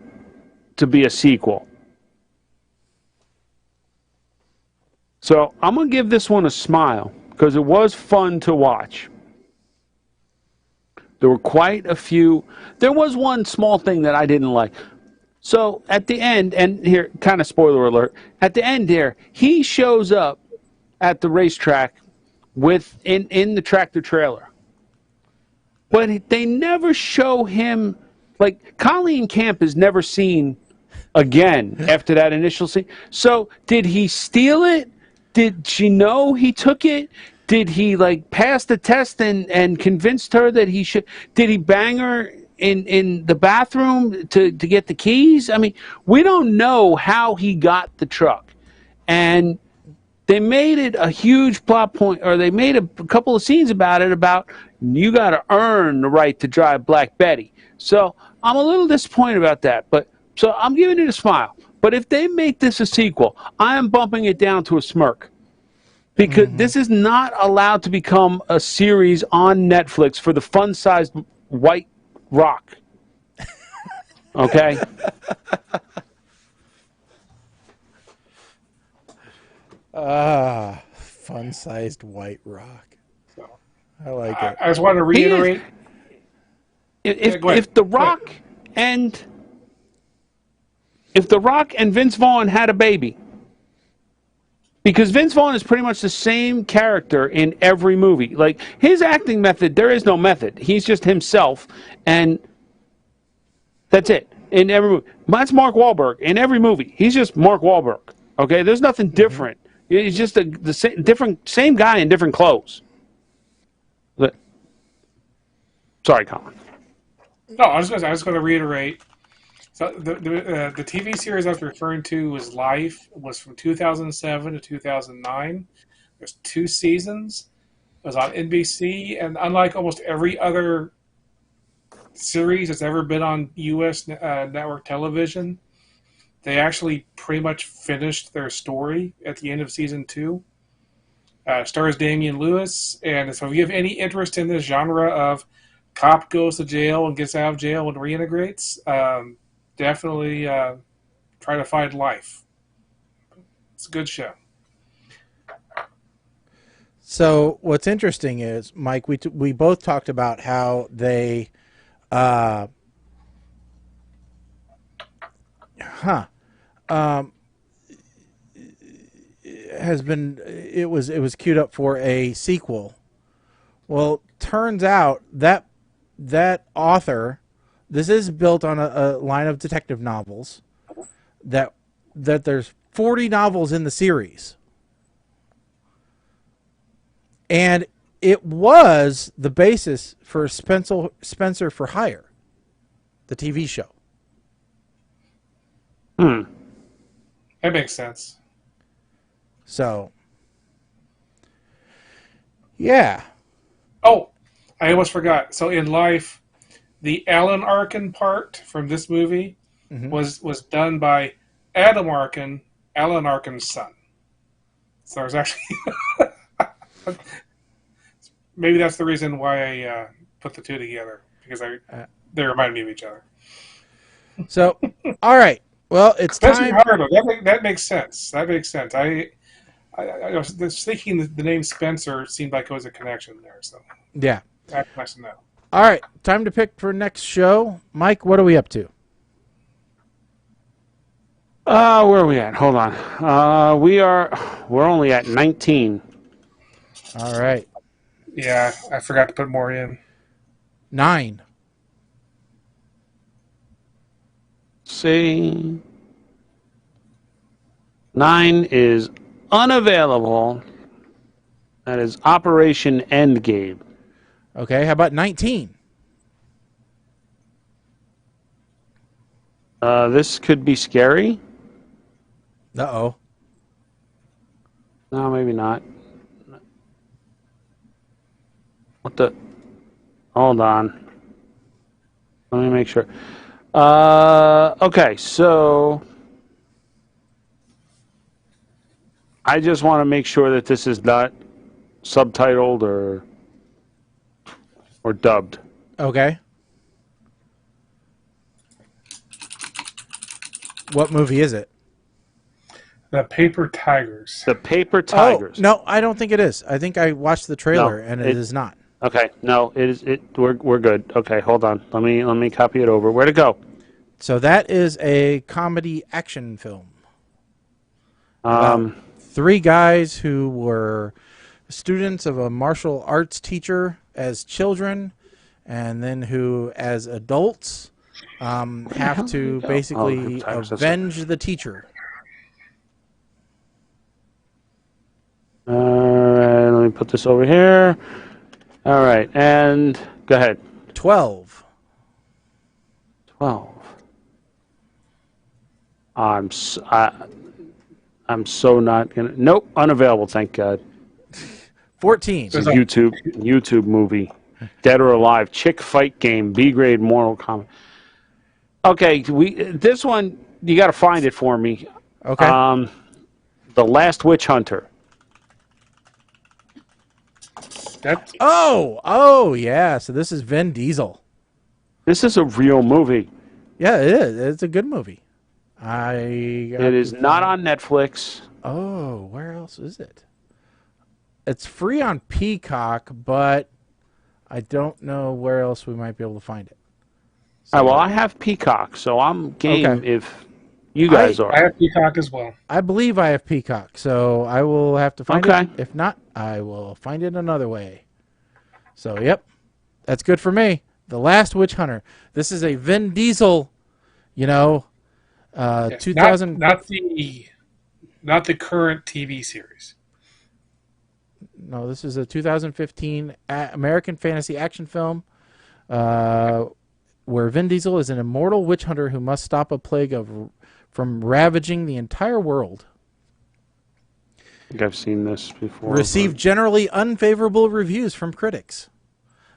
to be a sequel. So I'm going to give this one a smile, because it was fun to watch. There were quite a few. There was one small thing that I didn't like. So at the end, and here, kind of spoiler alert, at the end there, he shows up at the racetrack in the tractor trailer. But they never show him, like, Colleen Camp is never seen again after that initial scene. So did he steal it? Did she know he took it? Did he like pass the test and convinced her that he should? Did he bang her in the bathroom to get the keys? I mean, we don't know how he got the truck, and they made it a huge plot point, or they made a couple of scenes about it. About you got to earn the right to drive Black Betty. So I'm a little disappointed about that, but so I'm giving it a smile. But if they make this a sequel, I am bumping it down to a smirk. Because this is not allowed to become a series on Netflix for the fun-sized white rock. Okay? Fun-sized white rock. I like it. I just want to reiterate. If The Rock and Vince Vaughn had a baby, because Vince Vaughn is pretty much the same character in every movie. Like, his acting method, there is no method. He's just himself, and that's it. In every movie. That's Mark Wahlberg. In every movie, he's just Mark Wahlberg. Okay? There's nothing different. He's just the same guy in different clothes. Sorry, Colin. No, I was going to reiterate. So the TV series I was referring to was Life. It was from 2007 to 2009. There's 2 seasons. It was on NBC, and unlike almost every other series that's ever been on U.S. network television, they actually pretty much finished their story at the end of season 2. Stars Damian Lewis, and so if you have any interest in this genre of cop goes to jail and gets out of jail and reintegrates, definitely try to find Life. It's a good show. So what's interesting is, Mike, we both talked about how they it was queued up for a sequel. Well, turns out that author, this is built on a line of detective novels, that there's 40 novels in the series. And it was the basis for Spencer for Hire, the TV show. That makes sense. So, yeah. Oh, I almost forgot. So in Life, the Alan Arkin part from this movie was done by Adam Arkin, Alan Arkin's son. So there's actually... Maybe that's the reason why I put the two together, because they remind me of each other. So, all right. Well, it's time. That makes sense. That makes sense. I was thinking the name Spencer seemed like it was a connection there. So yeah, that's nice to know. All right, time to pick for next show. Mike, what are we up to? Where are we at? Hold on. We're only at 19. All right. Yeah, I forgot to put more in. 9. See, 9 is unavailable. That is Operation Endgame. Okay, how about 19? This could be scary. Uh-oh. No, maybe not. What the? Hold on. Let me make sure. Okay, so I just want to make sure that this is not subtitled or dubbed. Okay. What movie is it? The Paper Tigers. The Paper Tigers. Oh, no, I don't think it is. I think I watched the trailer, and it is not. Okay, no, it is. We're good. Okay, hold on. Let me copy it over. Where to go? So that is a comedy action film. About 3 guys who were students of a martial arts teacher as children, and then who, as adults, have to basically avenge the teacher. All right, let me put this over here. All right, and go ahead. 12. 12. I'm so not gonna. Nope, unavailable. Thank God. 14. It's a YouTube movie. Dead or Alive, chick fight game, B grade Mortal Kombat. Okay, this one you got to find it for me. Okay. The Last Witch Hunter. Oh, yeah. So this is Vin Diesel. This is a real movie. Yeah, it is. It's a good movie. It is not on Netflix. Oh, where else is it? It's free on Peacock, but I don't know where else we might be able to find it. So, well, I have Peacock, so I'm game if you guys are. I have Peacock as well. I believe I have Peacock, so I will have to find it. If not, I will find it another way. So, yep, that's good for me. The Last Witch Hunter. This is a Vin Diesel, 2000. Not the current TV series. No, this is a 2015 American fantasy action film where Vin Diesel is an immortal witch hunter who must stop a plague from ravaging the entire world. I think I've seen this before. Received generally unfavorable reviews from critics.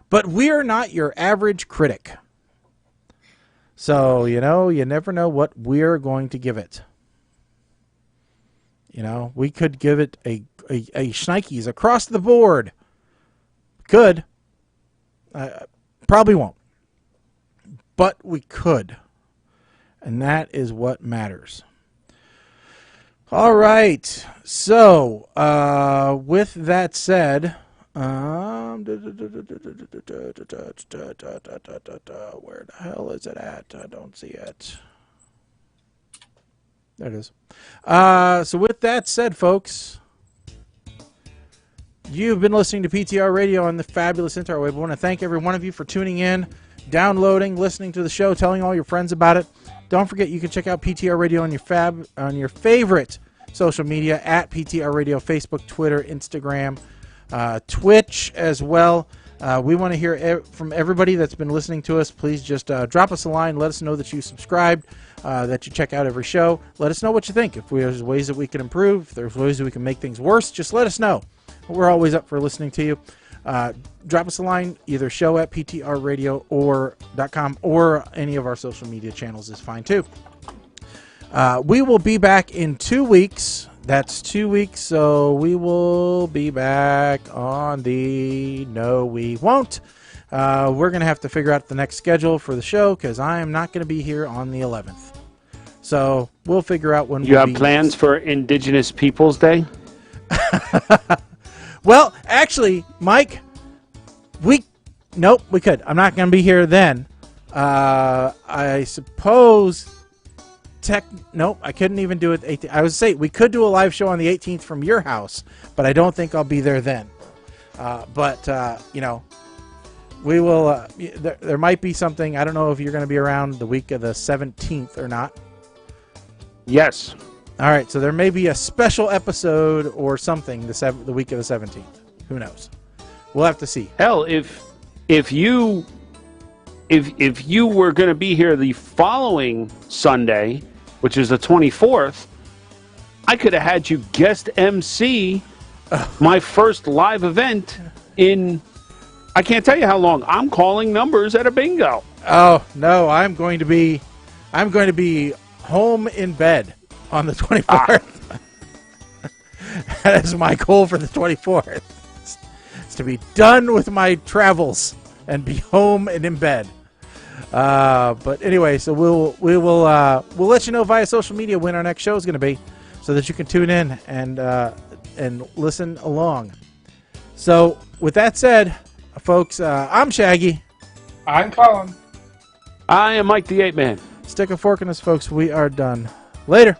But we're not your average critic. So, you never know what we're going to give it. We could give it a Schneikes across the board. Could. Probably won't. But we could. And that is what matters. All right. So, with that said, where the hell is it at? I don't see it. There it is. So with that said, folks, you've been listening to PTR Radio on the fabulous interweb. I want to thank every one of you for tuning in, downloading, listening to the show, telling all your friends about it. Don't forget you can check out PTR Radio on your favorite social media at PTR Radio, Facebook, Twitter, Instagram, Twitch as well. We want to hear from everybody that's been listening to us. Please just drop us a line. Let us know that you subscribed, that you check out every show. Let us know what you think. If there's ways that we can improve, if there's ways that we can make things worse, just let us know. We're always up for listening to you. Drop us a line, either show at ptrradio.com or any of our social media channels is fine too. We will be back in 2 weeks. That's 2 weeks, so we will be back on the... No, we won't. We're going to have to figure out the next schedule for the show because I am not going to be here on the 11th. So we'll figure out when you have plans for Indigenous Peoples Day? Well, actually, Mike, nope, we could. I'm not going to be here then. I suppose... Nope, I couldn't even do it. I would say we could do a live show on the 18th from your house, but I don't think I'll be there then. We will. There might be something. I don't know if you're going to be around the week of the 17th or not. Yes. All right, so there may be a special episode or something the week of the 17th. Who knows? We'll have to see. Hell, if you were going to be here the following Sunday, which is the 24th, I could have had you guest MC my first live event in, I can't tell you how long. I'm calling numbers at a bingo. Oh, no, I'm going to be home in bed on the 24th. That is my goal for the 24th. It's to be done with my travels and be home and in bed. But anyway, so we'll let you know via social media when our next show is going to be, so that you can tune in and listen along. So with that said, folks, I'm Shaggy. I'm Colin. I am Mike the Ape Man. Stick a fork in us, folks. We are done. Later.